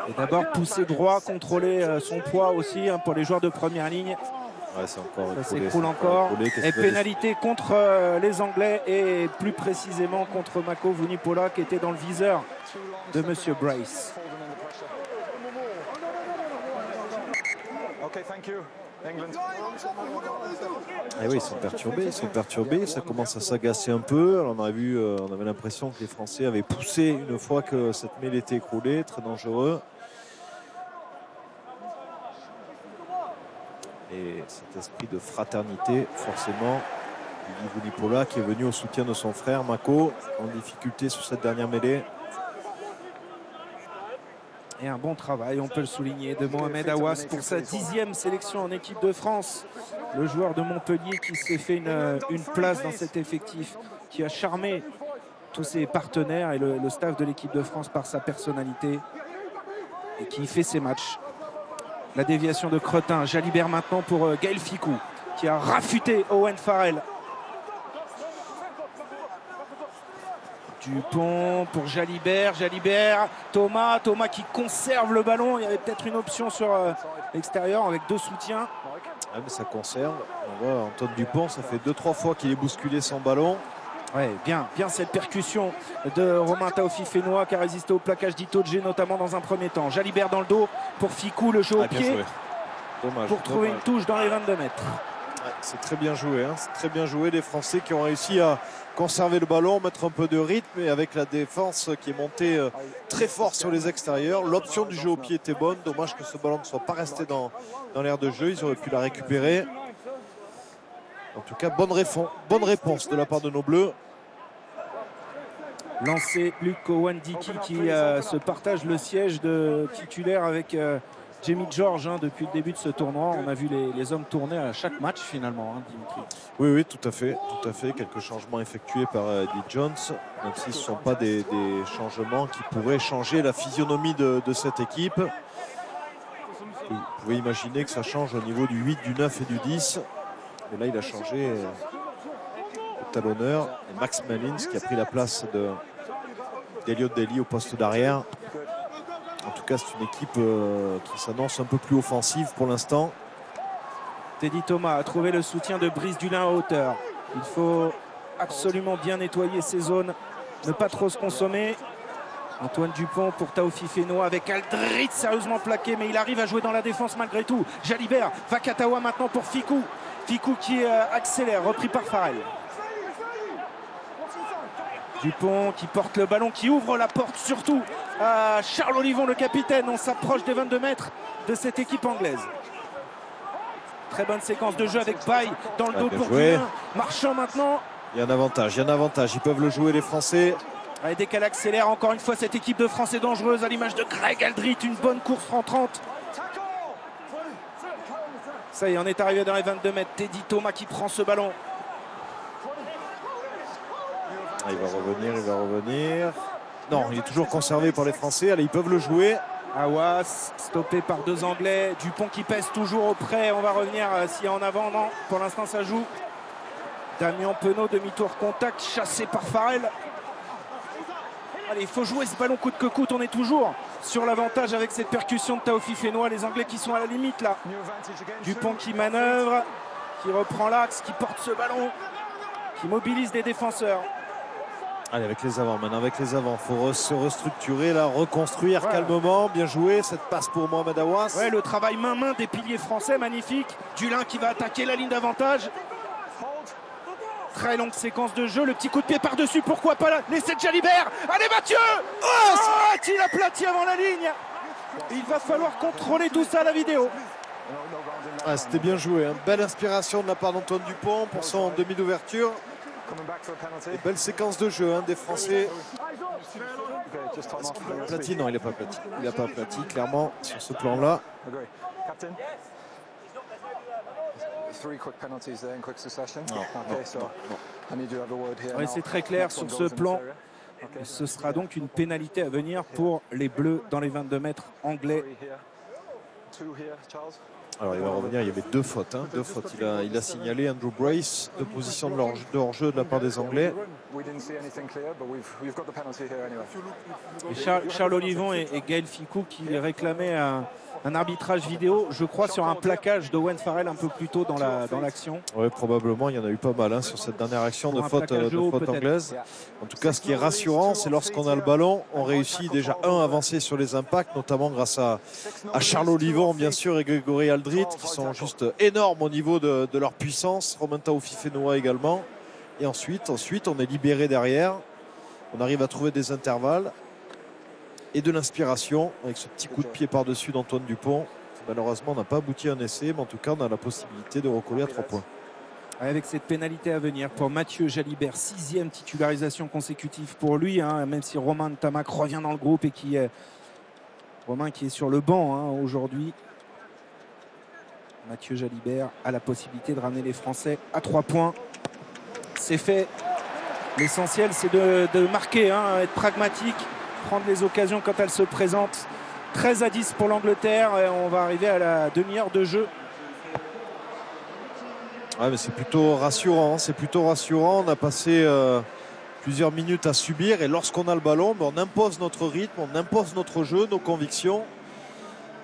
Et d'abord pousser droit, contrôler son poids aussi pour les joueurs de première ligne. Ouais, c'est encore Ça écroulé, s'écroule encore. Et que pénalité contre les Anglais et plus précisément contre Mako Vunipola qui était dans le viseur de Monsieur Bryce. Okay, thank you. England. Et oui, ils sont perturbés, ça commence à s'agacer un peu. Alors on avait l'impression que les Français avaient poussé une fois que cette mêlée était écroulée, très dangereux. Et cet esprit de fraternité, forcément, Billy Vunipola qui est venu au soutien de son frère Mako, en difficulté sur cette dernière mêlée. Et un bon travail, on peut le souligner, de Mohamed Awas pour sa 10e sélection en équipe de France. Le joueur de Montpellier qui s'est fait une place dans cet effectif, qui a charmé tous ses partenaires et le staff de l'équipe de France par sa personnalité et qui fait ses matchs. La déviation de Cretin, Jalibert maintenant pour Gaël Fickou qui a rafuté Owen Farrell. Dupont pour Jalibert, Thomas qui conserve le ballon. Il y avait peut-être une option sur l'extérieur avec deux soutiens. Ah, mais ça conserve. On voit Antoine Dupont, ça fait 2-3 fois qu'il est bousculé son ballon. Ouais, bien cette percussion de Romain Taofi-Fénois qui a résisté au plaquage d'Itoje notamment dans un premier temps. Jalibert dans le dos pour Fickou, le jeu au pied. Dommage, pour trouver une touche dans les 22 mètres. Ouais, c'est très bien joué, hein. C'est très bien joué. Les Français qui ont réussi à conserver le ballon, mettre un peu de rythme et avec la défense qui est montée très fort sur les extérieurs. L'option du jeu au pied était bonne. Dommage que ce ballon ne soit pas resté dans l'aire de jeu. Ils auraient pu la récupérer. En tout cas, bonne réponse de la part de nos Bleus. Lancé Luc Cowan-Dickey qui se partage le siège de titulaire avec Jamie George depuis le début de ce tournoi. On a vu les hommes tourner à chaque match finalement, Dimitri. Oui, tout à fait. Quelques changements effectués par Eddie Jones, même si ce ne sont pas des changements qui pourraient changer la physionomie de cette équipe. Vous pouvez imaginer que ça change au niveau du 8, du 9 et du 10. Et là, il a changé le talonneur. Et Max Malins qui a pris la place d'Eliott Daly au poste d'arrière. En tout cas, c'est une équipe qui s'annonce un peu plus offensive pour l'instant. Teddy Thomas a trouvé le soutien de Brice Dulin à hauteur. Il faut absolument bien nettoyer ces zones, ne pas trop se consommer. Antoine Dupont pour Taofi-Fénois avec Aldrit sérieusement plaqué, mais il arrive à jouer dans la défense malgré tout. Jalibert, Vakatawa maintenant pour Fickou. Fickou qui accélère, repris par Farrell. Dupont qui porte le ballon, qui ouvre la porte surtout à Charles Olivon, le capitaine. On s'approche des 22 mètres de cette équipe anglaise. Très bonne séquence de jeu avec Baye dans le dos pour Dulin. Marchand maintenant. Il y a un avantage. Ils peuvent le jouer les Français. Allez, dès qu'elle accélère, encore une fois, cette équipe de France est dangereuse à l'image de Greg Aldrit. Une bonne course rentrante. Ça y est, on est arrivé dans les 22 mètres. Teddy Thomas qui prend ce ballon. Il va revenir. Non, il est toujours conservé par les Français. Allez, ils peuvent le jouer. Awas, stoppé par deux Anglais. Dupont qui pèse toujours auprès. On va revenir s'il y a en avant. Non, pour l'instant, ça joue. Damien Penaud, demi-tour contact, chassé par Farrell. Allez, il faut jouer ce ballon coûte que coûte. On est toujours sur l'avantage avec cette percussion de Taofi-Fénois. Les Anglais qui sont à la limite là. Dupont qui manœuvre, qui reprend l'axe, qui porte ce ballon, qui mobilise des défenseurs. Allez, avec les avants, maintenant avec les avants. Il faut se restructurer là, reconstruire calmement. Bien joué, cette passe pour Mohamed Awas. Ouais, le travail main-main des piliers français, magnifique. Dulin qui va attaquer la ligne d'avantage. Très longue séquence de jeu, le petit coup de pied par-dessus, pourquoi pas là. L'essai de Jalibert. Allez Mathieu, il aplatit avant la ligne. Il va falloir contrôler tout ça à la vidéo. C'était bien joué, hein. Belle inspiration de la part d'Antoine Dupont pour son demi d'ouverture. Coming back for a penalty. Et belle séquence de jeu des Français. Okay, just time Est-ce off. qu'il a aplati? Non, il n'a pas aplati. Il n'a pas aplati, clairement, sur ce plan-là. Agree. Captain? 3 quick penalties there in quick succession. Non, Okay, so I need you to have a word here. Ouais, now. c'est très clair Next sur one ce goes in plan. this area. Okay. Ce sera donc une pénalité à venir pour les Bleus dans les 22 mètres anglais. 3 here. 2 here, Charles. Alors il va revenir, il y avait deux fautes. Deux fautes, il a signalé Andrew Brace, de position de hors-jeu de la part des Anglais. We didn't see anything clear, but we've got the penalty here anyway. Et Charles Olivon et Gaël Ficou qui réclamaient un arbitrage vidéo, je crois, sur un plaquage d'Owen Farrell un peu plus tôt dans l'action. Oui, probablement, il y en a eu pas mal sur cette dernière action de Pour un faute, plaquage de haut, faute peut-être. anglaise. En tout cas, ce qui est rassurant, c'est lorsqu'on a le ballon, on réussit déjà à avancer sur les impacts, notamment grâce à Charles Olivon, bien sûr, et Grégory Aldrit, qui sont juste énormes au niveau de leur puissance. Romain Taofifénois également. Et ensuite, on est libéré derrière. On arrive à trouver des intervalles et de l'inspiration avec ce petit coup de pied par-dessus d'Antoine Dupont. Malheureusement, on n'a pas abouti à un essai, mais en tout cas, on a la possibilité de recoller à 3 points. Avec cette pénalité à venir pour Mathieu Jalibert, 6e titularisation consécutive pour lui, même si Romain Tamac revient dans le groupe et Romain qui est sur le banc aujourd'hui. Mathieu Jalibert a la possibilité de ramener les Français à 3 points. C'est fait. L'essentiel, c'est de marquer, être pragmatique, prendre les occasions quand elles se présentent. 13-10 pour l'Angleterre et on va arriver à la demi-heure de jeu. Ouais, mais c'est plutôt rassurant. On a passé plusieurs minutes à subir et lorsqu'on a le ballon, on impose notre rythme, on impose notre jeu, nos convictions.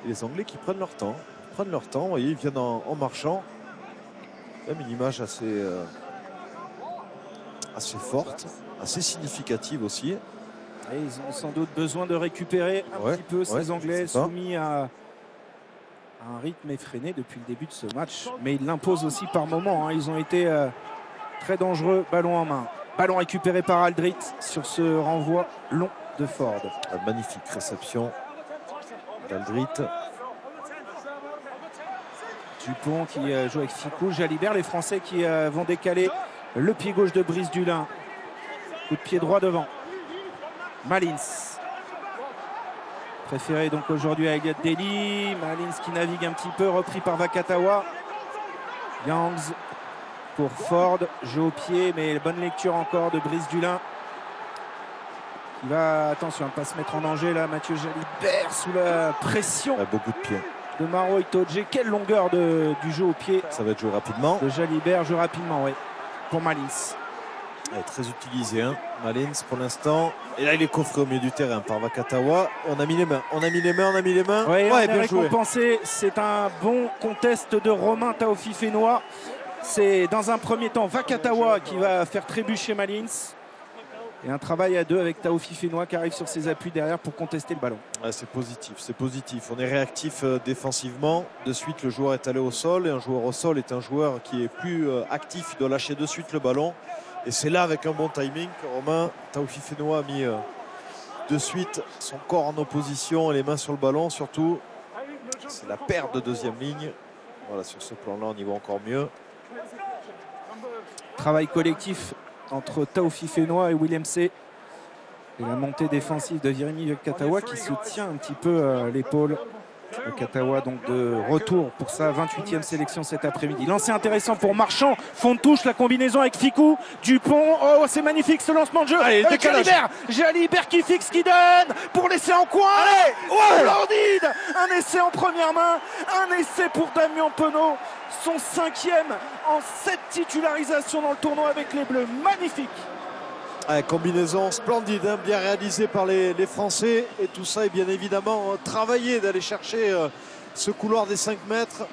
Et les Anglais qui prennent leur temps. Vous voyez, ils viennent en marchant. Même une image assez forte, assez significative aussi. Et ils ont sans doute besoin de récupérer un petit peu ces Anglais soumis à un rythme effréné depuis le début de ce match. Mais ils l'imposent aussi par moments. Ils ont été très dangereux, ballon en main. Ballon récupéré par Aldrit sur ce renvoi long de Ford. La magnifique réception d'Aldrit. Dupont qui joue avec Ficou, Jalibert, les Français qui vont décaler le pied gauche de Brice Dulin. Coup de pied droit devant. Malins. Préféré donc aujourd'hui à Elliott Daly. Malins qui navigue un petit peu, repris par Vakatawa. Youngs pour Ford, jeu au pied, mais bonne lecture encore de Brice Dulin. Qui va, attention, à ne pas se mettre en danger là, Mathieu Jalibert sous la pression Beaucoup de pieds. de Maro Itoje. Quelle longueur du jeu au pied Ça va être joué rapidement. de Jalibert, jeu rapidement, oui, pour Malins. Elle est très utilisé, Malins pour l'instant. Et là, il est coffré au milieu du terrain par Vakatawa. On a mis les mains. Oui, on est bien joué. récompensé. C'est un bon contest de Romain Taofifénois. C'est dans un premier temps Vakatawa qui va faire trébucher Malins. Et un travail à deux avec Taofifénois qui arrive sur ses appuis derrière pour contester le ballon. Ouais, c'est positif. On est réactif défensivement. De suite, le joueur est allé au sol. Et un joueur au sol est un joueur qui est plus actif. Il doit lâcher de suite le ballon. Et c'est là, avec un bon timing, que Romain Taofifénois a mis de suite son corps en opposition et les mains sur le ballon. Surtout, c'est la perte de deuxième ligne. Voilà, sur ce plan-là, on y voit encore mieux. Travail collectif entre Taofifénois et William C. Et la montée défensive de Virimi Vakatawa qui se tient un petit peu l'épaule. Vakatawa donc de retour pour sa 28e sélection cet après-midi. Lancé intéressant pour Marchand. Fond de touche, la combinaison avec Ficou. Dupont. Oh, c'est magnifique ce lancement de jeu. Allez, décalage. Jalibert qui fixe, qui donne pour l'essai en coin. Allez, splendide. Un essai en première main. Un essai pour Damien Penaud. Son 5e en 7 titularisations dans le tournoi avec les Bleus. Magnifique. Combinaison splendide, bien réalisée par les Français. Et tout ça est bien évidemment travaillé d'aller chercher ce couloir des 5 mètres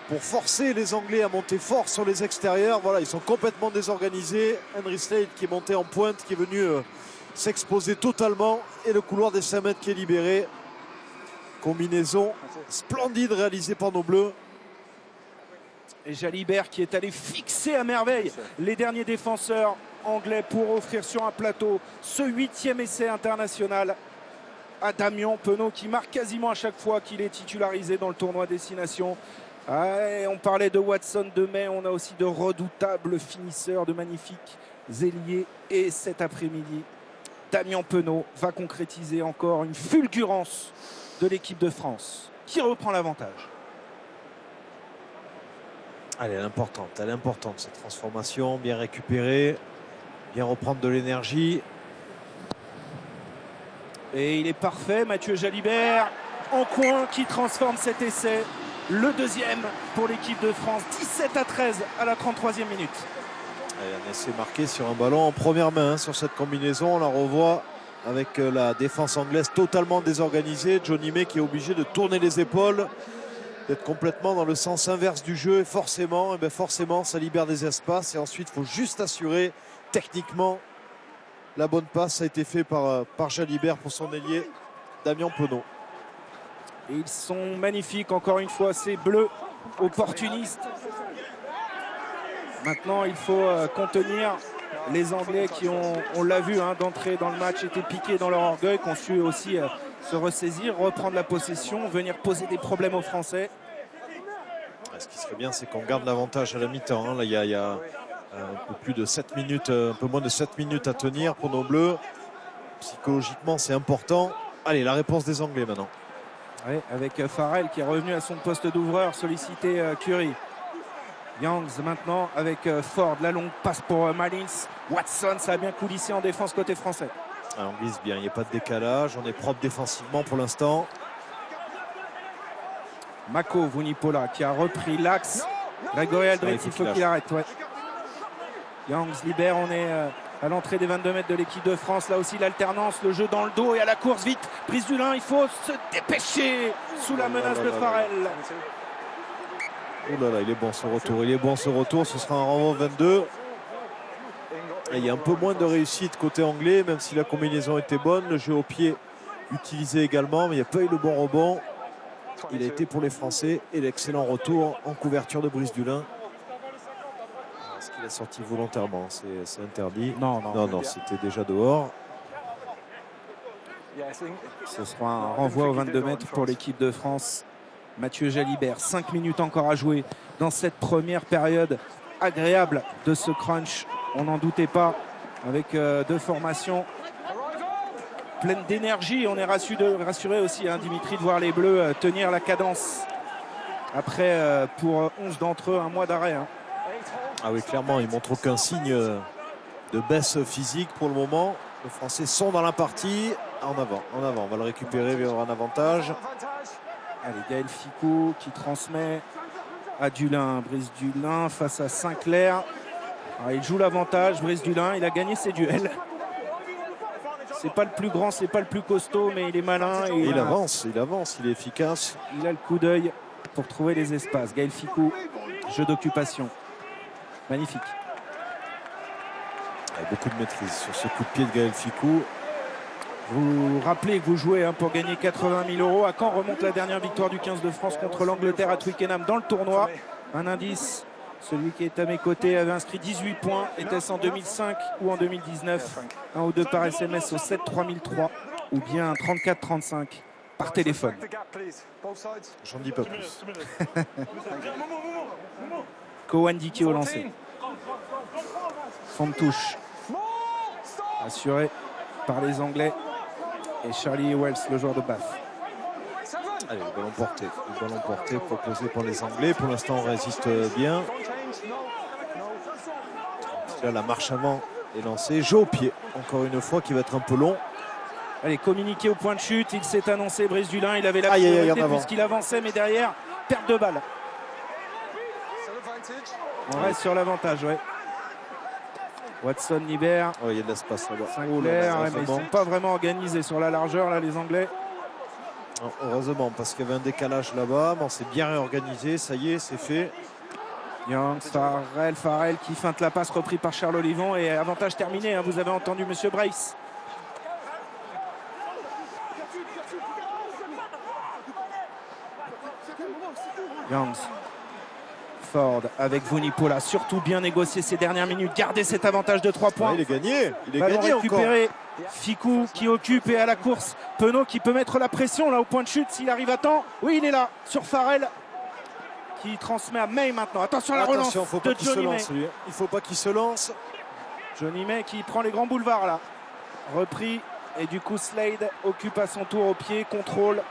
pour forcer les Anglais à monter fort sur les extérieurs. Voilà, ils sont complètement désorganisés. Henry Slade qui est monté en pointe, qui est venu s'exposer totalement. Et le couloir des 5 mètres qui est libéré. Combinaison splendide réalisée par nos Bleus. Et Jalibert qui est allé fixer à merveille les derniers défenseurs anglais pour offrir sur un plateau ce 8e essai international à Damien Penaud qui marque quasiment à chaque fois qu'il est titularisé dans le tournoi Destination. Et on parlait de Watson de mai, on a aussi de redoutables finisseurs, de magnifiques ailiers. Et cet après-midi, Damien Penaud va concrétiser encore une fulgurance de l'équipe de France qui reprend l'avantage. Elle est importante cette transformation, bien récupérer, bien reprendre de l'énergie. Et il est parfait, Mathieu Jalibert en coin qui transforme cet essai. Le deuxième pour l'équipe de France, 17-13 à la 33e minute. Un essai marqué sur un ballon en première main sur cette combinaison. On la revoit avec la défense anglaise totalement désorganisée. Johnny May qui est obligé de tourner les épaules, d'être complètement dans le sens inverse du jeu. Et forcément, ça libère des espaces. Et ensuite, il faut juste assurer techniquement la bonne passe. Ça a été fait par Jalibert pour son ailier Damien Penaud. Et ils sont magnifiques, encore une fois, ces bleus opportunistes. Maintenant, il faut contenir les Anglais qui ont, on l'a vu, d'entrée dans le match, étaient piqués dans leur orgueil, qui ont su aussi se ressaisir, reprendre la possession, venir poser des problèmes aux Français. Ce qui serait bien, c'est qu'on garde l'avantage à la mi-temps. Là, il y a un peu plus de 7 minutes, un peu moins de 7 minutes à tenir pour nos Bleus. Psychologiquement, c'est important. Allez, la réponse des Anglais maintenant. Oui, avec Farrell qui est revenu à son poste d'ouvreur, sollicité Curry. Youngs maintenant avec Ford, la longue passe pour Malins. Watson, ça a bien coulissé en défense côté français. On glisse bien, il n'y a pas de décalage, on est propre défensivement pour l'instant. Mako Vunipola qui a repris l'axe. Grégory Aldrit, il faut qu'il arrête. Ouais. Youngs libère, on est à l'entrée des 22 mètres de l'équipe de France. Là aussi l'alternance, le jeu dans le dos et à la course vite. Prise du lin, il faut se dépêcher sous la menace de Farrell. Oh là là, il est bon ce retour, ce sera un renvoi 22. Et il y a un peu moins de réussite côté anglais, même si la combinaison était bonne. Le jeu au pied utilisé également, mais il n'y a pas eu le bon rebond. Il a été pour les Français et l'excellent retour en couverture de Brice Dulin. Est-ce qu'il a sorti volontairement? C'est interdit. Non, c'était déjà dehors. Ce sera un renvoi aux 22 mètres pour l'équipe de France. Mathieu Jalibert, 5 minutes encore à jouer dans cette première période agréable de ce crunch. On n'en doutait pas, avec deux formations pleines d'énergie. On est rassuré aussi, Dimitri, de voir les Bleus tenir la cadence. Après, pour 11 d'entre eux, un mois d'arrêt. Ah oui, clairement, ils ne montrent aucun signe de baisse physique pour le moment. Les Français sont dans la partie. En avant, on va le récupérer, il y aura un avantage. Allez, Gaël Ficou qui transmet à Dulin. Brice Dulin face à Sinclair. Alors, il joue l'avantage, Brice Dulin. Il a gagné ses duels. C'est pas le plus grand, c'est pas le plus costaud, mais il est malin. Et il avance, il est efficace. Il a le coup d'œil pour trouver les espaces. Gaël Ficou, jeu d'occupation. Magnifique. Beaucoup de maîtrise sur ce coup de pied de Gaël Ficou. Vous rappelez que vous jouez pour gagner 80 000 €. À quand remonte la dernière victoire du 15 de France contre l'Angleterre à Twickenham dans le tournoi? Un indice, celui qui est à mes côtés avait inscrit 18 points. Était-ce en 2005 ou en 2019? Un ou deux par SMS au 7 3003 ou bien 34 35 par téléphone. J'en dis pas plus. Kowandiki au lancer. Fond de touche. Assuré par les Anglais. Et Charlie Wells, le joueur de Bath. Allez, le ballon porté proposé par les Anglais. Pour l'instant, on résiste bien. Là, la marche avant est lancée. Jeu au pied, encore une fois, qui va être un peu long. Allez, communiqué au point de chute. Il s'est annoncé, Brice Dulin. Il avait la priorité puisqu'il avançait, mais derrière, perte de balle. On reste sur l'avantage, ouais. Watson libère. Oh, il y a de l'espace là-bas. Sinclair, mais ils ne sont pas vraiment organisés sur la largeur, là, les Anglais. Non, heureusement, parce qu'il y avait un décalage là-bas. Bon, c'est bien réorganisé, ça y est, c'est fait. Young, Farrell qui feinte la passe, repris par Charles Olivon. Et avantage terminé, vous avez entendu Monsieur Brace. Youngs. Ford avec Vunipola, surtout bien négocié ces dernières minutes, garder cet avantage de 3 points. Il est gagné, récupéré. Ficou qui occupe et à la course. Penaud qui peut mettre la pression là au point de chute s'il arrive à temps. Oui, il est là sur Farrell. qui transmet à May maintenant. Attention à la relance faut pas de qu'il se Johnny May. lance, lui. Il faut pas qu'il se lance. Johnny May qui prend les grands boulevards là. Repris. Et du coup, Slade occupe à son tour au pied. Contrôle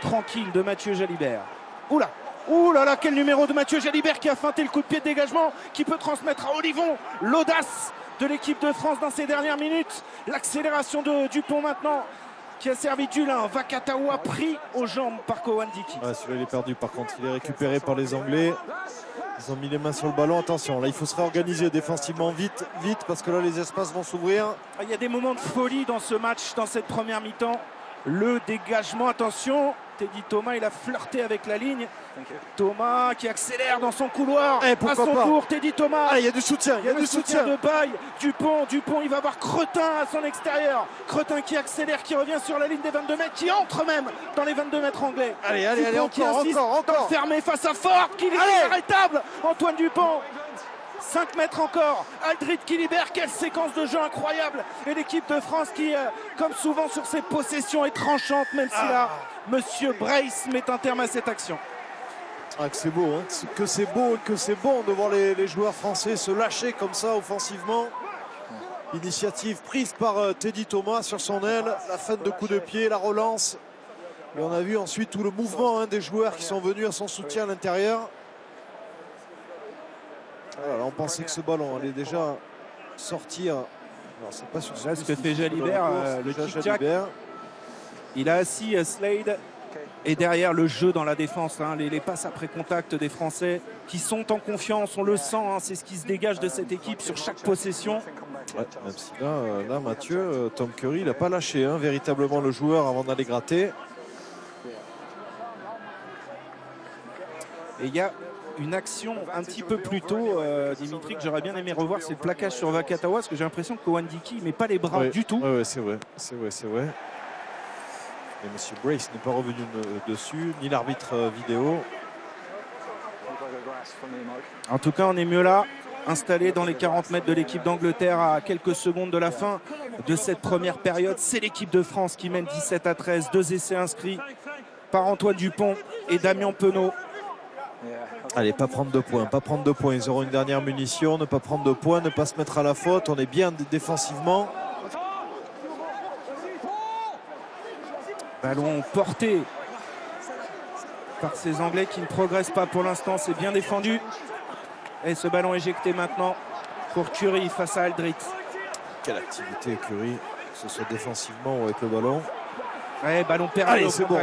tranquille de Mathieu Jalibert. Oula! Ouh là là, quel numéro de Mathieu Jalibert qui a feinté le coup de pied de dégagement, qui peut transmettre à Olivon l'audace de l'équipe de France dans ces dernières minutes. L'accélération de Dupont maintenant, qui a servi Dulin. Vakatawa pris aux jambes par Kowandiki. Ouais, celui-là il est perdu par contre, il est récupéré par les Anglais. Ils ont mis les mains sur le ballon, attention, là il faut se réorganiser défensivement vite, parce que là les espaces vont s'ouvrir. Il y a des moments de folie dans ce match, dans cette première mi-temps. Le dégagement, attention, Teddy Thomas, il a flirté avec la ligne. Thomas qui accélère dans son couloir. À son tour, Teddy Thomas. Ah, il y a du soutien, il y a du soutien de Baye. Dupont, il va voir Cretin à son extérieur. Cretin qui accélère, qui revient sur la ligne des 22 mètres, qui entre même dans les 22 mètres anglais. Allez, encore. Fermé face à Ford, qui est inarrêtable. Antoine Dupont. 5 mètres encore, Aldrit Kilibert, quelle séquence de jeu incroyable. Et l'équipe de France qui, comme souvent sur ses possessions, est tranchante, même si là, Monsieur Brace met un terme à cette action. Ah, que c'est beau, hein. Que c'est beau et que c'est bon de voir les joueurs français se lâcher comme ça offensivement. Initiative prise par Teddy Thomas sur son aile, la feinte de coup de pied, la relance. Et on a vu ensuite tout le mouvement des joueurs qui sont venus à son soutien à l'intérieur. Voilà, on pensait que ce ballon allait déjà sortir. Alors c'est pas sur là ce que fait Jalibert, le tic-tac. Il a assis Slade. Et derrière le jeu dans la défense, hein, les passes après contact des Français qui sont en confiance, on le sent, hein, c'est ce qui se dégage de cette équipe sur chaque possession. Ouais, même si là Mathieu, Tom Curry, il n'a pas lâché véritablement le joueur avant d'aller gratter. Et il y a une action un petit peu plus tôt, Dimitri, que j'aurais bien aimé revoir, c'est le plaquage sur Vakatawa, parce que j'ai l'impression que Kowandiki ne met pas les bras du tout. Oui, c'est vrai. Et M. Brace n'est pas revenu dessus, ni l'arbitre vidéo. En tout cas, on est mieux là, installé dans les 40 mètres de l'équipe d'Angleterre à quelques secondes de la fin de cette première période. C'est l'équipe de France qui mène 17-13, 2 essais inscrits par Antoine Dupont et Damien Penaud. Allez, pas prendre de points, Ils auront une dernière munition, ne pas prendre de points, ne pas se mettre à la faute. On est bien défensivement. Ballon porté par ces Anglais qui ne progressent pas pour l'instant. C'est bien défendu. Et ce ballon éjecté maintenant pour Curry face à Aldrit. Quelle activité Curry, que ce soit défensivement ou avec le ballon. Ouais, ballon perdu. Allez, c'est bon.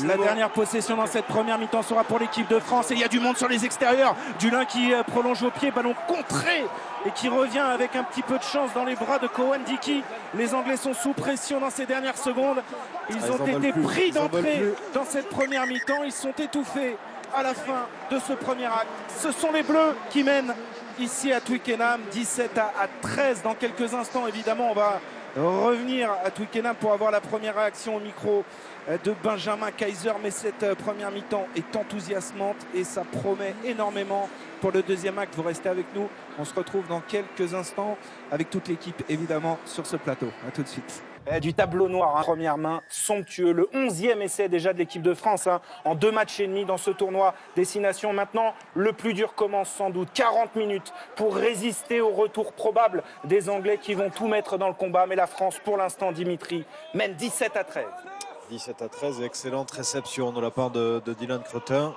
La dernière possession dans cette première mi-temps sera pour l'équipe de France. Et il y a du monde sur les extérieurs. Dulin qui prolonge au pied, ballon contré et qui revient avec un petit peu de chance dans les bras de Kowandiki. Les Anglais sont sous pression dans ces dernières secondes. Ils ont été pris d'entrée dans cette première mi-temps. Ils sont étouffés à la fin de ce premier acte. Ce sont les Bleus qui mènent ici à Twickenham, 17-13. Dans quelques instants, évidemment, on va revenir à Twickenham pour avoir la première réaction au micro de Benjamin Kaiser, mais cette première mi-temps est enthousiasmante et ça promet énormément pour le deuxième acte. Vous restez avec nous, on se retrouve dans quelques instants avec toute l'équipe évidemment sur ce plateau. À tout de suite. Du tableau noir, hein. Première main, somptueux, le 11e essai déjà de l'équipe de France, hein, en 2 matchs et demi dans ce tournoi Destination. Maintenant, le plus dur commence sans doute, 40 minutes pour résister au retour probable des Anglais qui vont tout mettre dans le combat. Mais la France, pour l'instant, Dimitri, mène 17-13. 17-13, excellente réception de la part de Dylan Cretin.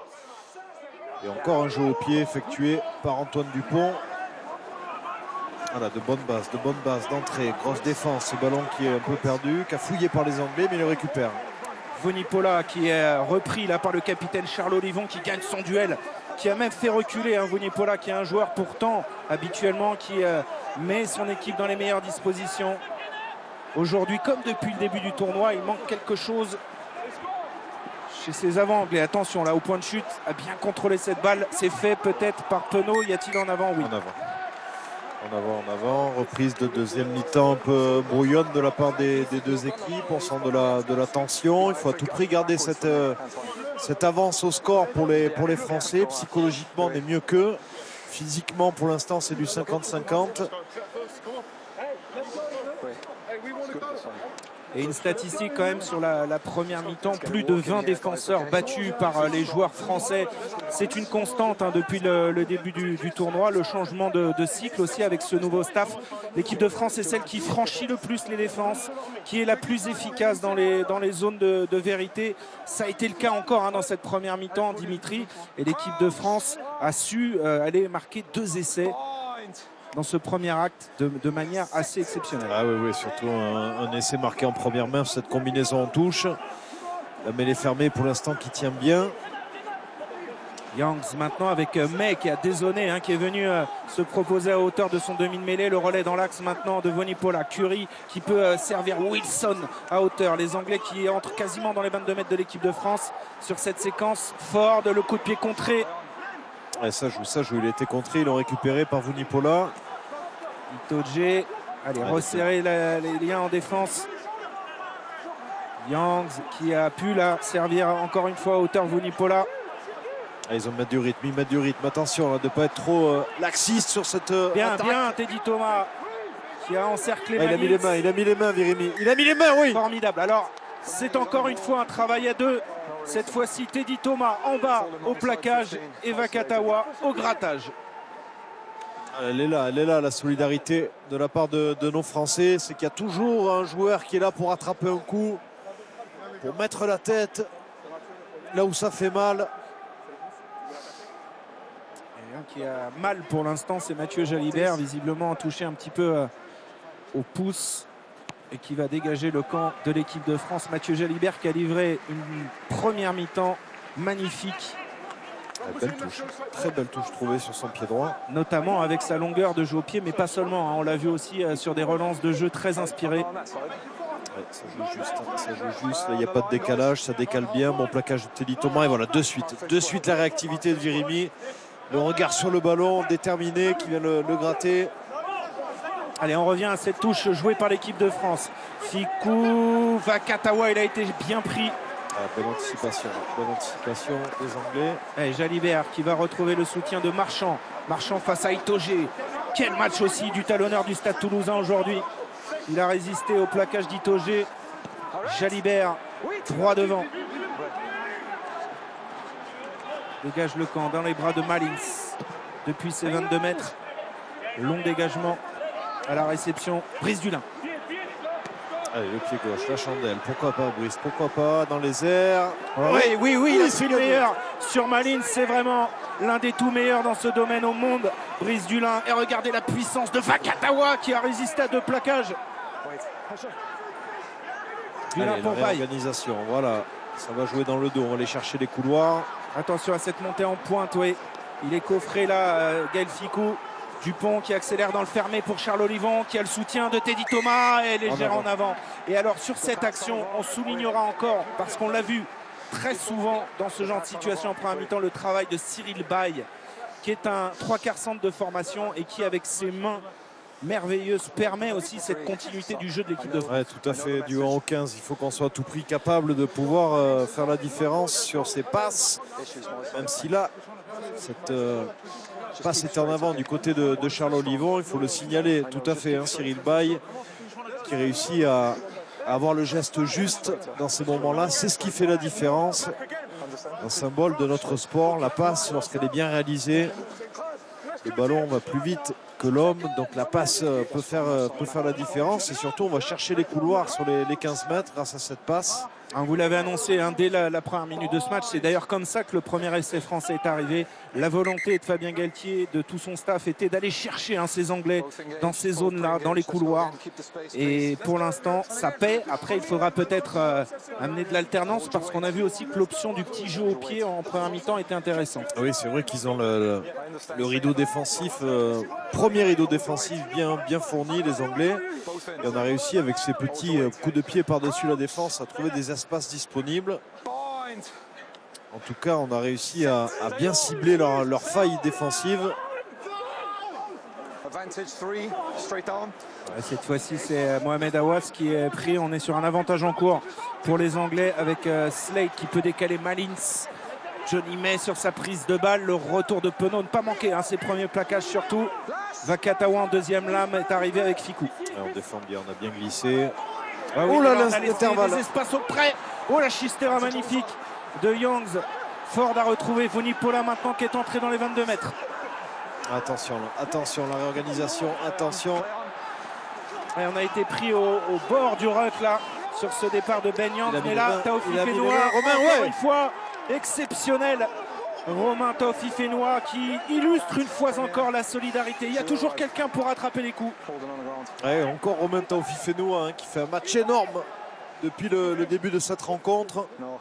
Et encore un jeu au pied effectué par Antoine Dupont. Voilà, de bonnes bases d'entrée, grosse défense, ce ballon qui est un peu perdu, qui a fouillé par les Anglais, mais il le récupère. Vunipola qui est repris là par le capitaine Charles Olivon qui gagne son duel, qui a même fait reculer Vunipola, qui est un joueur pourtant habituellement qui met son équipe dans les meilleures dispositions. Aujourd'hui, comme depuis le début du tournoi, il manque quelque chose chez ses avants anglais. Attention là au point de chute, a bien contrôlé cette balle, c'est fait peut-être par Penaud. Y a-t-il en avant? Oui. En avant, reprise de deuxième mi-temps un peu brouillonne de la part des deux équipes. On sent de la tension. Il faut à tout prix garder cette avance au score pour les Français. Psychologiquement, on est mieux qu'eux. Physiquement, pour l'instant, c'est du 50-50. Great. It's good this one. Et une statistique quand même sur la première mi-temps, plus de 20 défenseurs battus par les joueurs français. C'est une constante hein, depuis le début du tournoi, le changement de cycle aussi avec ce nouveau staff. L'équipe de France est celle qui franchit le plus les défenses, qui est la plus efficace dans les zones de vérité. Ça a été le cas encore hein, dans cette première mi-temps, Dimitri. Et l'équipe de France a su aller marquer 2 essais dans ce premier acte de manière assez exceptionnelle. Ah oui, surtout un essai marqué en première main, cette combinaison en touche. La mêlée fermée pour l'instant qui tient bien. Youngs maintenant avec May qui a dézonné, hein, qui est venu se proposer à hauteur de son demi de mêlée. Le relais dans l'axe maintenant de Vunipola. Curry qui peut servir Wilson à hauteur. Les Anglais qui entrent quasiment dans les 22 mètres de l'équipe de France sur cette séquence. Ford, le coup de pied contré. Ouais, ça joue, il a été contré, ils l'ont récupéré par Vunipola. Itoje, allez, resserrer les liens en défense. Youngs qui a pu là servir encore une fois à hauteur Vunipola. Ils ont mis du rythme, attention là, de ne pas être trop laxiste sur cette bien, attaque. Bien, Teddy Thomas qui a encerclé il a mis les mains, Virimi. Il a mis les mains, oui. Formidable. Alors, c'est encore une fois un travail à 2. Cette fois-ci, Teddy Thomas en bas au plaquage et Vakatawa au grattage. Elle est là, la solidarité de la part de nos Français. C'est qu'il y a toujours un joueur qui est là pour attraper un coup, pour mettre la tête là où ça fait mal. Et un qui a mal pour l'instant, c'est Mathieu Jalibert, visiblement touché un petit peu au pouce et qui va dégager le camp de l'équipe de France. Mathieu Jalibert qui a livré une première mi-temps magnifique. Belle touche, très belle touche trouvée sur son pied droit. Notamment avec sa longueur de jeu au pied, mais pas seulement. Hein. On l'a vu aussi sur des relances de jeu très inspirées. Ouais, ça joue juste. Là, il n'y a pas de décalage, ça décale bien. Bon plaquage de Teddy Thomas. Et voilà, de suite la réactivité de Jérémy. Le regard sur le ballon, déterminé, qui vient le gratter. Allez, on revient à cette touche jouée par l'équipe de France. Fickou, Vakatawa, il a été bien pris. Bonne anticipation des Anglais. Et Jalibert qui va retrouver le soutien de Marchand. Marchand face à Itoje. Quel match aussi du talonneur du Stade Toulousain aujourd'hui. Il a résisté au plaquage d'Itoje. Jalibert, droit devant. Dégage le camp dans les bras de Malins. Depuis ses 22 mètres. Long dégagement à la réception. Brice Dulin. Allez, le pied gauche, la chandelle. Pourquoi pas, Brice? Pourquoi pas dans les airs? Oui, il a fait le meilleur sur Malins. C'est vraiment l'un des tout meilleurs dans ce domaine au monde. Brice Dulin. Et regardez la puissance de Vakatawa qui a résisté à 2 plaquages. Dulin pour Baye. Organisation, voilà. Ça va jouer dans le dos. On va aller chercher les couloirs. Attention à cette montée en pointe, oui. Il est coffré là, Gaël Fickou. Dupont qui accélère dans le fermé pour Charles Olivon, qui a le soutien de Teddy Thomas et légère en avant. Et alors sur cette action, on soulignera encore, parce qu'on l'a vu très souvent dans ce genre de situation en première mi-temps, le travail de Cyril Baye, qui est un 3/4 centre de formation et qui avec ses mains merveilleuses permet aussi cette continuité du jeu de l'équipe de France. Ouais, tout à fait, du 1 au 15, il faut qu'on soit à tout prix capable de pouvoir faire la différence sur ces passes, même si là, cette passe était en avant du côté de Charles Olivon, il faut le signaler tout à fait, hein, Cyril Baye qui réussit à avoir le geste juste dans ces moments-là, c'est ce qui fait la différence, un symbole de notre sport, la passe lorsqu'elle est bien réalisée, le ballon va plus vite que l'homme, donc la passe peut faire la différence et surtout on va chercher les couloirs sur les 15 mètres grâce à cette passe. Vous l'avez annoncé dès la première minute de ce match, c'est d'ailleurs comme ça que le premier essai français est arrivé. La volonté de Fabien Galtier, de tout son staff, était d'aller chercher ces Anglais dans ces zones-là, dans les couloirs. Et pour l'instant, ça paie. Après, il faudra peut-être amener de l'alternance parce qu'on a vu aussi que l'option du petit jeu au pied en première mi-temps était intéressante. Oui, c'est vrai qu'ils ont le rideau défensif, premier rideau défensif bien fourni, les Anglais. Et on a réussi avec ces petits coups de pied par-dessus la défense à trouver des espaces disponibles. En tout cas, on a réussi à bien cibler leur faille défensive. Cette fois-ci, c'est Mohamed Awas qui est pris. On est sur un avantage en cours pour les Anglais avec Slade qui peut décaler Malins. Johnny May sur sa prise de balle, le retour de Penaud, ne pas manquer ses premiers plaquages surtout. Vakatawa en deuxième lame est arrivé avec Fickou. On défend bien, on a bien glissé. Ah oui, Oh là alors, là, on a laissé l'intervalle. des espaces auprès. Oh la chistera magnifique de Youngs. Ford a retrouvé Vunipola maintenant qui est entré dans les 22 mètres. Attention, là, attention, la réorganisation, attention. Et on a été pris au bord du ruck là sur ce départ de Ben Youngs. Il a mis Mais les là, mains, Taofi il a mis les Fenoua, mains. Romain, encore ouais. une fois, exceptionnel. Romain Taofi Fenoua qui illustre une fois encore la solidarité. Il y a toujours quelqu'un pour rattraper les coups. Holding on the ground. Ouais, encore Romain Taofi Fenoua qui fait un match énorme depuis le début de cette rencontre. No.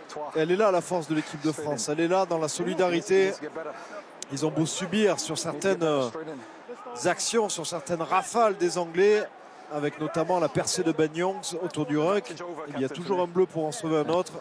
Toi. Elle est là la force de l'équipe de France, elle est là dans la solidarité. Needs to get better. Ils ont beau subir sur Needs to get certaines better straight in. actions, sur certaines rafales des Anglais, avec notamment la percée de Ben Youngs autour du ruck. Il y a toujours un bleu pour en sauver un autre.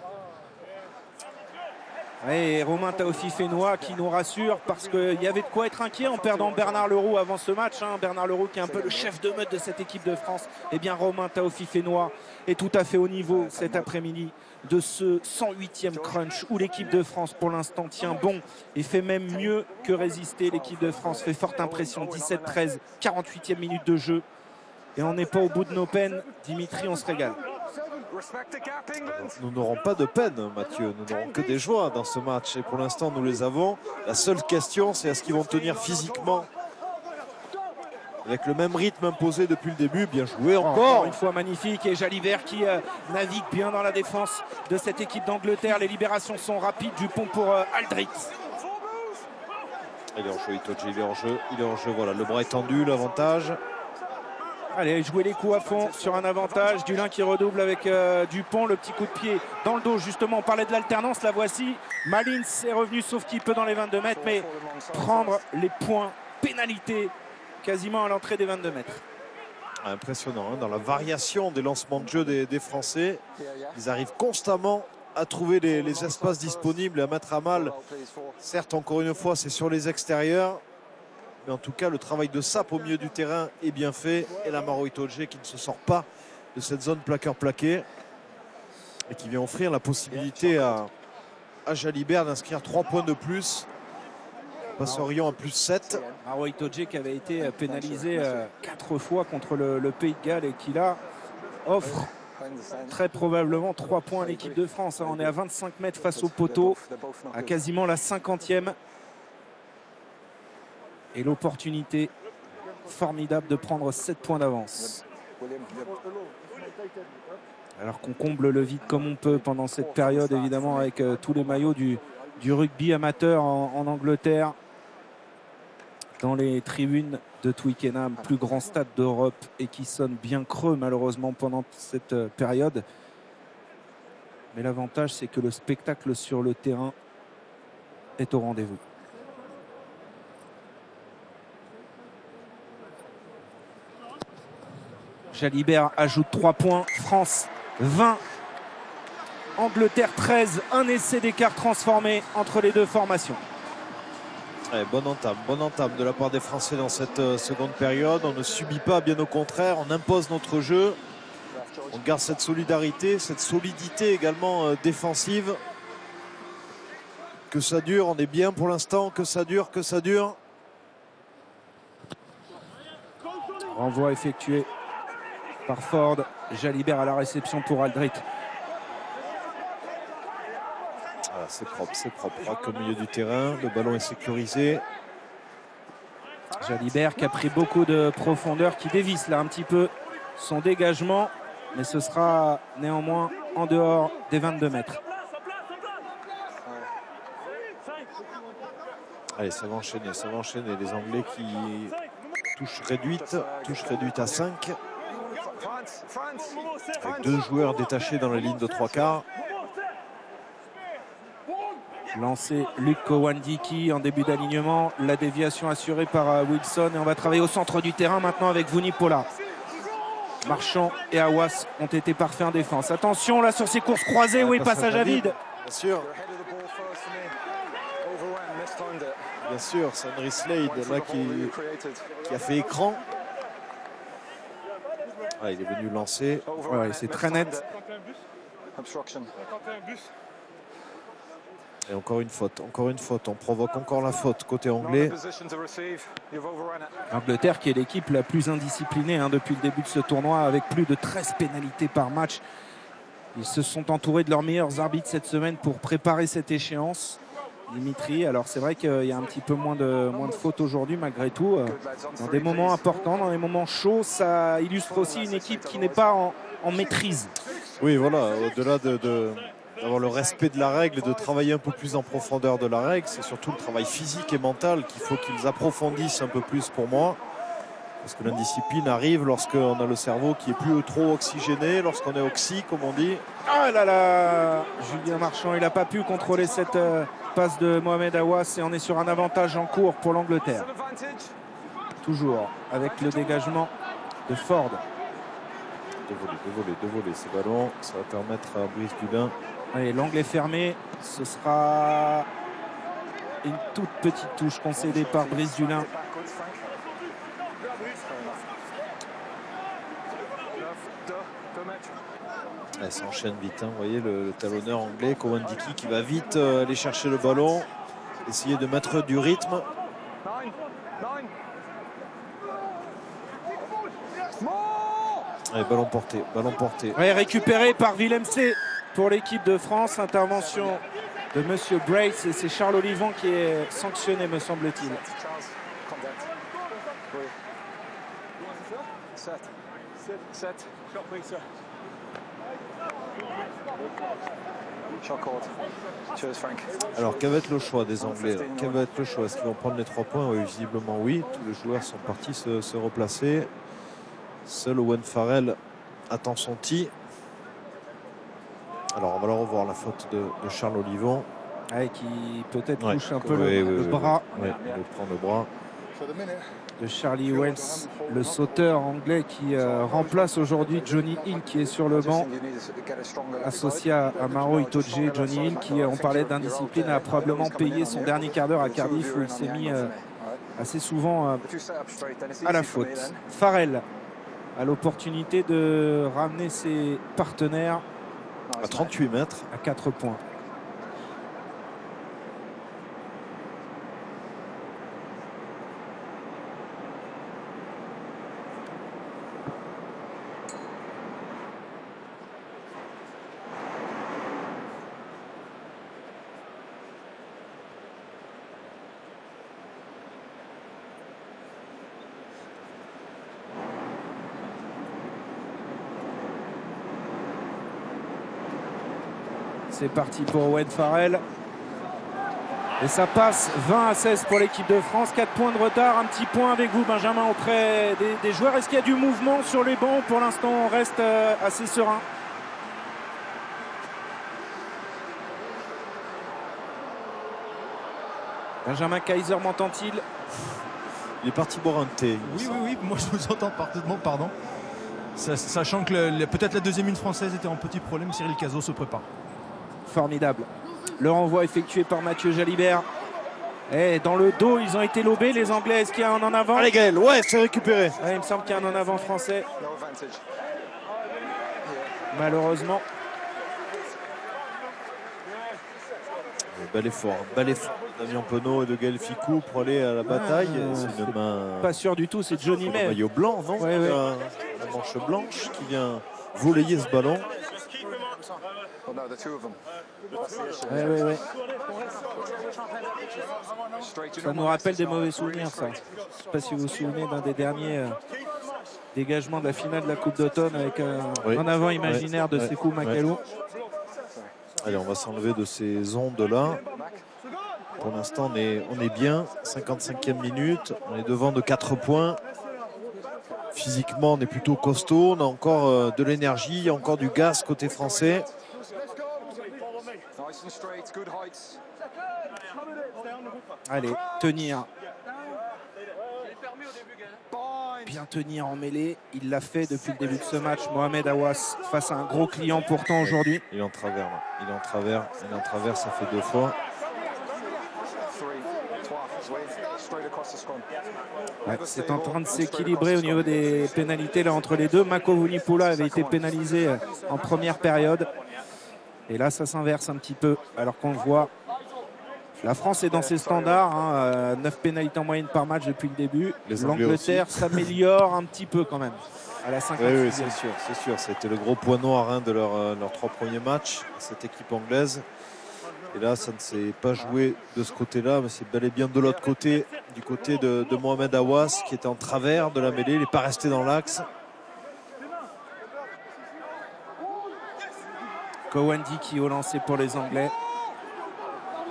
Et Romain Taofi Fenoua qui nous rassure parce qu'il y avait de quoi être inquiet en perdant Bernard Leroux avant ce match. Bernard Leroux qui est un peu le chef de meute de cette équipe de France. Et bien Romain Taofi Fenoua est tout à fait au niveau cet après-midi de ce 108e crunch où l'équipe de France pour l'instant tient bon et fait même mieux que résister. L'équipe de France fait forte impression. 17-13, 48e minute de jeu. Et on n'est pas au bout de nos peines. Dimitri, on se régale. Respect the gap, England. Nous n'aurons pas de peine, Mathieu, nous n'aurons que des joies dans ce match. Et pour l'instant, nous les avons. La seule question, c'est est-ce qu'ils vont tenir physiquement avec le même rythme imposé depuis le début. Bien joué encore. Une fois magnifique. Et Jalibert qui navigue bien dans la défense de cette équipe d'Angleterre. Les libérations sont rapides. Dupont pour Aldrit. Il est en jeu, Itoje, il est en jeu. Il est en jeu, voilà, le bras est tendu, l'avantage. Allez, jouer les coups à fond sur un avantage. Dulin qui redouble avec Dupont. Le petit coup de pied dans le dos. Justement, on parlait de l'alternance. La voici. Malins est revenu sauf qu'il peut dans les 22 mètres. Mais prendre les points, pénalité quasiment à l'entrée des 22 mètres. Impressionnant, dans la variation des lancements de jeu des Français. Ils arrivent constamment à trouver les espaces disponibles et à mettre à mal. Certes, encore une fois, c'est sur les extérieurs. Mais en tout cas, le travail de sape au milieu du terrain est bien fait. Et la Maro Itoje qui ne se sort pas de cette zone plaqueur-plaqué. Et qui vient offrir la possibilité à Jalibert d'inscrire 3 points de plus. Passerions à plus 7. Maro Itoje qui avait été pénalisé 4 fois contre le Pays de Galles et qui là offre très probablement 3 points à l'équipe de France. On est à 25 mètres face au poteau, à quasiment la 50e. Et l'opportunité formidable de prendre 7 points d'avance. Alors qu'on comble le vide comme on peut pendant cette période, évidemment, avec tous les maillots du rugby amateur en Angleterre. Dans les tribunes de Twickenham, plus grand stade d'Europe et qui sonne bien creux malheureusement pendant cette période. Mais l'avantage, c'est que le spectacle sur le terrain est au rendez-vous. Jalibert ajoute 3 points. France 20. Angleterre 13. Un essai d'écart transformé entre les deux formations. Ouais, bonne entame de la part des Français dans cette seconde période. On ne subit pas, bien au contraire, on impose notre jeu. On garde cette solidarité, cette solidité également défensive. Que ça dure, on est bien pour l'instant, que ça dure, que ça dure. Renvoi effectué par Ford. Jalibert à la réception pour Aldrit. Voilà, c'est propre. Rack au milieu du terrain, le ballon est sécurisé. Jalibert qui a pris beaucoup de profondeur, qui dévisse là un petit peu son dégagement. Mais ce sera néanmoins en dehors des 22 mètres. Allez, ça va enchaîner. Les Anglais qui touche réduite à 5. Avec 2 joueurs détachés dans la ligne de 3 quarts. Lancé Luc Kowandiki en début d'alignement. La déviation assurée par Wilson. Et on va travailler au centre du terrain maintenant avec Vunipola. Marchand et Awas ont été parfaits en défense. Attention là sur ces courses croisées. Oui, passage à vide. Bien sûr, c'est Henry Slade là qui a fait écran. Ah, il est venu lancer. Ouais, c'est très net. Et encore une faute, encore une faute. On provoque encore la faute côté anglais. L'Angleterre qui est l'équipe la plus indisciplinée depuis le début de ce tournoi, avec plus de 13 pénalités par match. Ils se sont entourés de leurs meilleurs arbitres cette semaine pour préparer cette échéance. Dimitri, alors c'est vrai qu'il y a un petit peu moins de fautes aujourd'hui malgré tout. Dans des moments importants, dans des moments chauds, ça illustre aussi une équipe qui n'est pas en maîtrise. Oui, voilà, au-delà d'avoir le respect de la règle et de travailler un peu plus en profondeur de la règle, c'est surtout le travail physique et mental qu'il faut qu'ils approfondissent un peu plus pour moi. Parce que l'indiscipline arrive lorsqu'on a le cerveau qui est plus trop oxygéné, lorsqu'on est oxy, comme on dit. Ah là là, Julien Marchand, il n'a pas pu contrôler cette passe de Mohamed Aouas et on est sur un avantage en cours pour l'Angleterre. Toujours avec le dégagement de Ford. De voler ce ballon, ça va permettre à Brice Dulin. Allez, l'angle est fermé, ce sera une toute petite touche concédée par Brice Dulin. Elle s'enchaîne vite, vous voyez le talonneur anglais, Kowandiki, qui va vite aller chercher le ballon, essayer de mettre du rythme. Allez, ballon porté, ballon porté. Ouais, récupéré par Willem C pour l'équipe de France. Intervention de Monsieur Brace et c'est Charles Olivon qui est sanctionné, me semble-t-il. Alors, quel va être le choix des Anglais? Quel va être le choix? Est-ce qu'ils vont prendre les 3 points? Oui, visiblement oui. Tous les joueurs sont partis se replacer. Seul Owen Farrell attend son tee. Alors, on va le revoir, la faute de Charles Olivon. Ouais, qui peut-être touche un peu oui, le bras. Oui, il prend le bras. De Charlie Wells, le sauteur anglais qui remplace aujourd'hui Johnny Hill qui est sur le banc, associé à Maro Itoje. Johnny Hill qui, on parlait d'indiscipline, a probablement payé son dernier quart d'heure à Cardiff où il s'est mis assez souvent à la faute. Farrell a l'opportunité de ramener ses partenaires à 38 mètres, à 4 points. C'est parti pour Owen Farrell. Et ça passe 20-16 pour l'équipe de France. 4 points de retard. Un petit point avec vous, Benjamin, auprès des joueurs. Est-ce qu'il y a du mouvement sur les bancs? Pour l'instant, on reste assez serein. Benjamin Kaiser m'entend-il? Il est parti boire un thé. Oui, moi je vous entends parfaitement, pardon. Sachant que peut-être la deuxième une française était en petit problème, Cyril Cazot se prépare. Formidable. Le renvoi effectué par Mathieu Jalibert. Et dans le dos, ils ont été lobés, les Anglais. Est-ce qu'il y a un en avant? Allez Gaël, ouais, c'est récupéré. Ouais, il me semble qu'il y a un en avant français. Malheureusement. Bel effort Damien Penaud et de Gaël Ficou pour aller à la bataille. C'est une main. Pas sûr du tout, c'est Johnny May. Maillot blanc, non? Ouais, ouais. La manche blanche qui vient voler ce ballon. Ouais. Ça nous rappelle des mauvais souvenirs, ça. Je ne sais pas si vous vous souvenez d'un des derniers dégagements de la finale de la Coupe d'automne avec un avant imaginaire de Sekou Makalou. Allez, on va s'enlever de ces ondes-là. Pour l'instant, on est bien. 55e minute. On est devant de 4 points. Physiquement, on est plutôt costaud. On a encore de l'énergie. Il y a encore du gaz côté français. Allez, tenir. Bien tenir en mêlée. Il l'a fait depuis le début de ce match. Mohamed Aouas face à un gros client pourtant aujourd'hui. Il est en travers. Il est en travers. Ça fait 2 fois. Ouais, c'est en train de s'équilibrer au niveau des pénalités là entre les deux. Mako Vunipola avait été pénalisé en première période. Et là, ça s'inverse un petit peu alors qu'on le voit La France est dans ses standards, 9 pénalités en moyenne par match depuis le début. L'Angleterre s'améliore un petit peu quand même à la 56e. Oui, c'est sûr. C'était le gros point noir de leurs 3 premiers matchs, cette équipe anglaise. Et là, ça ne s'est pas joué de ce côté-là, mais c'est bel et bien de l'autre côté, du côté de Mohamed Aouas, qui était en travers de la mêlée. Il n'est pas resté dans l'axe. Kowandi qui est au lancer pour les Anglais,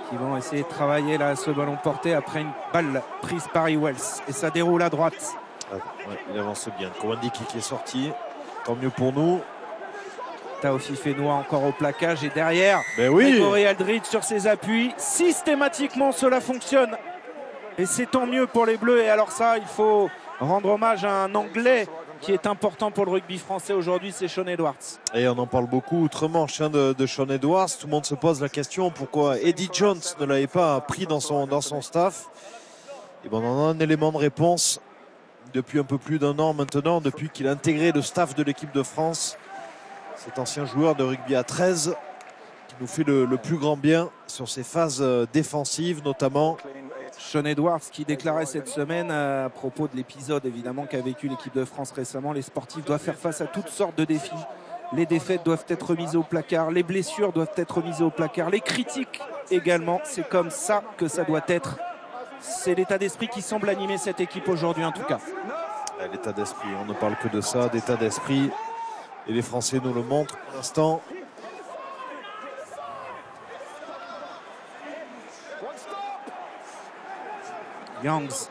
qui vont essayer de travailler là ce ballon porté après une balle prise par Wells. Et ça déroule à droite. Ouais, il avance bien. Kowandi qui est sorti. Tant mieux pour nous. Taofi Fenois encore au plaquage. Et derrière, Grégory Aldrit sur ses appuis. Systématiquement, cela fonctionne. Et c'est tant mieux pour les Bleus. Et alors ça, il faut rendre hommage à un Anglais qui est important pour le rugby français aujourd'hui, c'est Shaun Edwards. Et on en parle beaucoup outre-Manche de Shaun Edwards. Tout le monde se pose la question pourquoi Eddie Jones ne l'avait pas pris dans son staff. Et ben on a un élément de réponse depuis un peu plus d'1 an maintenant, depuis qu'il a intégré le staff de l'équipe de France. Cet ancien joueur de rugby à 13 qui nous fait le plus grand bien sur ses phases défensives notamment. Shaun Edwards qui déclarait cette semaine à propos de l'épisode évidemment qu'a vécu l'équipe de France récemment, les sportifs doivent faire face à toutes sortes de défis. Les défaites doivent être mises au placard, les blessures doivent être mises au placard, les critiques également. C'est comme ça que ça doit être. C'est l'état d'esprit qui semble animer cette équipe aujourd'hui en tout cas. L'état d'esprit, on ne parle que de ça, d'état d'esprit. Et les Français nous le montrent pour l'instant. Youngs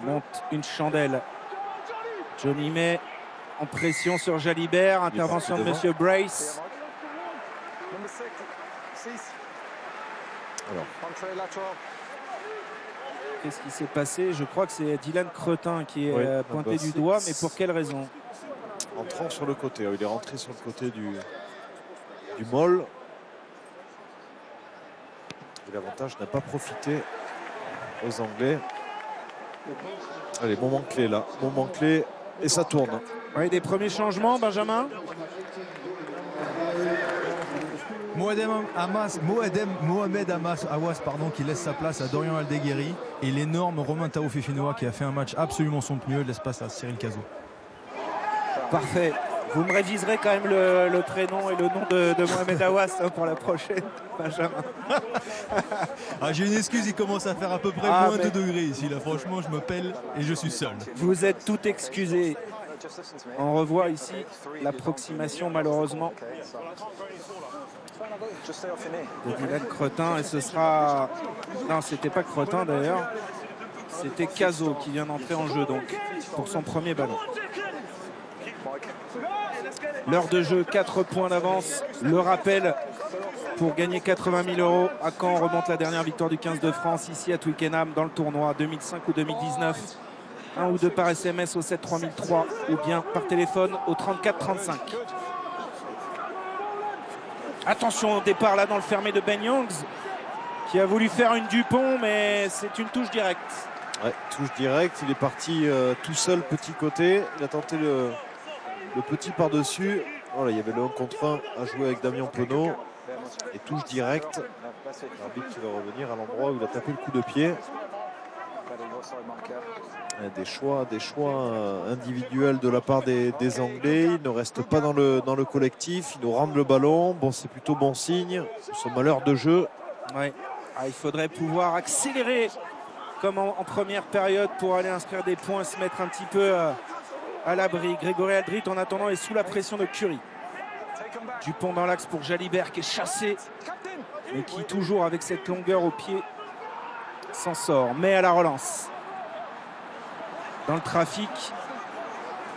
monte une chandelle. Johnny May en pression sur Jalibert. Intervention de Monsieur Brace. Alors. Qu'est-ce qui s'est passé? Je crois que c'est Dylan Cretin qui est pointé du doigt, mais pour quelle raison? Entrant sur le côté, il est rentré sur le côté du Moll. Et l'avantage n'a pas profité aux Anglais. Allez, moment clé là, moment clé et ça tourne. Oui, des premiers changements, Benjamin. Mohamed Aouas qui laisse sa place à Dorian Aldeguerri et l'énorme Romain Taofi Fenois qui a fait un match absolument somptueux, laisse place à Cyril Cazot. Parfait. Vous me réviserez quand même le prénom et le nom de Mohamed Aouas pour la prochaine, Benjamin. J'ai une excuse, il commence à faire à peu près moins 2 degrés ici. Là, franchement, je me pèle et je suis seul. Vous êtes tout excusé. On revoit ici l'approximation, malheureusement, de Dylan Cretin. Et ce sera... Non, c'était pas Cretin d'ailleurs. C'était Cazot qui vient d'entrer en jeu donc pour son premier ballon. L'heure de jeu, 4 points d'avance. Le rappel pour gagner 80 000 €. À Caen, on remonte la dernière victoire du 15 de France ici à Twickenham dans le tournoi 2005 ou 2019. 1 ou 2 par SMS au 7 3003 ou bien par téléphone au 34 35. Attention au départ là dans le fermé de Ben Youngs qui a voulu faire une Dupont, mais c'est une touche directe. Ouais, touche directe, il est parti tout seul petit côté. Il a tenté le petit par-dessus. Voilà, il y avait le 1 contre 1 à jouer avec Damien Penaud. Et touche directe. L'arbitre qui va revenir à l'endroit où il a tapé le coup de pied. Des choix individuels de la part des Anglais. Ils ne restent pas dans le collectif. Ils nous rendent le ballon. Bon, c'est plutôt bon signe. Nous sommes à l'heure de jeu. Ouais. Il faudrait pouvoir accélérer comme en première période pour aller inscrire des points, se mettre un petit peu à l'abri. Grégory Aldrit en attendant est sous la pression de Curry. Dupont dans l'axe pour Jalibert qui est chassé, mais qui toujours avec cette longueur au pied s'en sort. Mais à la relance. Dans le trafic,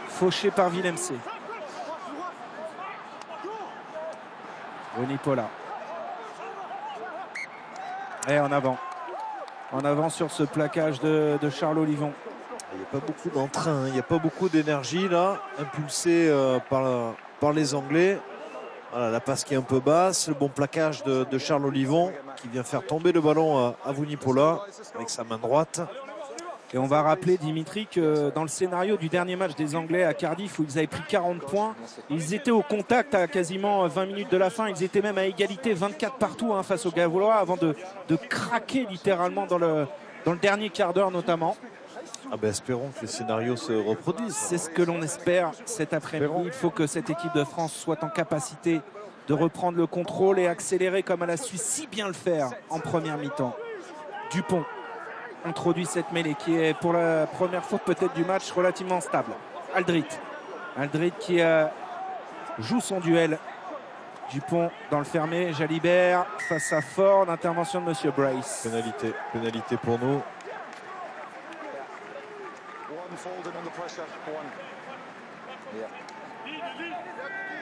fauché par Villemc. Vunipola. Et en avant. En avant sur ce plaquage de Charles Olivon. Il n'y a pas beaucoup d'entrain, il n'y a pas beaucoup d'énergie là, impulsé par les Anglais. Voilà, la passe qui est un peu basse, le bon plaquage de Charles Olivon qui vient faire tomber le ballon à Vunipola avec sa main droite. Et on va rappeler, Dimitri, que dans le scénario du dernier match des Anglais à Cardiff, où ils avaient pris 40 points, ils étaient au contact à quasiment 20 minutes de la fin. Ils étaient même à égalité 24 partout face aux Gallois avant de craquer littéralement dans le dernier quart d'heure notamment. Ah ben espérons que les scénarios se reproduisent. C'est ce que l'on espère cet après-midi. Il faut que cette équipe de France soit en capacité de reprendre le contrôle et accélérer comme elle a su si bien le faire en première mi-temps. Dupont introduit cette mêlée qui est pour la première fois peut-être du match relativement stable. Aldrit qui joue son duel. Dupont dans le fermé, Jalibert face à Ford, intervention de Monsieur Brace. Pénalité pour nous.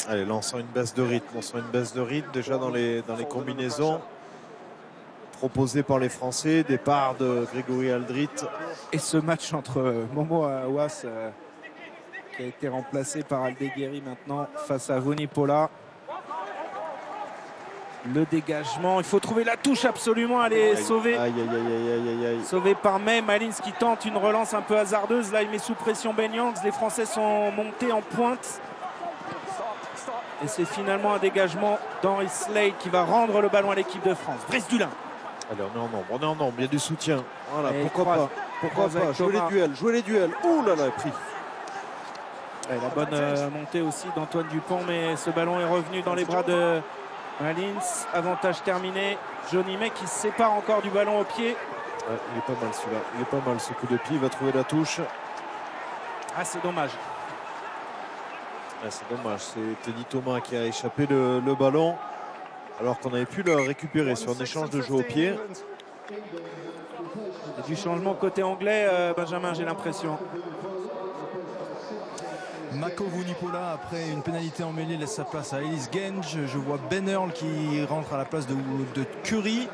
Allez, là on sent une baisse de rythme, déjà dans les combinaisons proposées par les Français. Départ de Grégory Aldrit. Et ce match entre Momo Aouas qui a été remplacé par Aldeguerri maintenant face à Vunipola. Le dégagement, il faut trouver la touche absolument, elle est sauvée. Sauvée par May, Malins qui tente une relance un peu hasardeuse. Là il met sous pression Ben Yangs, les Français sont montés en pointe. Et c'est finalement un dégagement d'Henri Slade qui va rendre le ballon à l'équipe de France. Brice Dulin. Allez, on est en nombre, il y a du soutien. Voilà, Et pourquoi pas, jouer les duels. Ouh là là, pris. Et la bonne montée aussi d'Antoine Dupont, mais ce ballon est revenu dans les bras de Malins. Avantage terminé. Johnny May qui se sépare encore du ballon au pied. Ouais, il est pas mal celui-là. Il est pas mal ce coup de pied. Il va trouver la touche. Ah, c'est dommage. C'est dommage. C'est Teddy Thomas qui a échappé le ballon alors qu'on avait pu le récupérer sur un échange de jeu au pied. Et du changement côté anglais, Benjamin, j'ai l'impression. Mako Vunipola, après une pénalité en mêlée, laisse sa place à Ellis Genge. Je vois Ben Earl qui rentre à la place de Curry.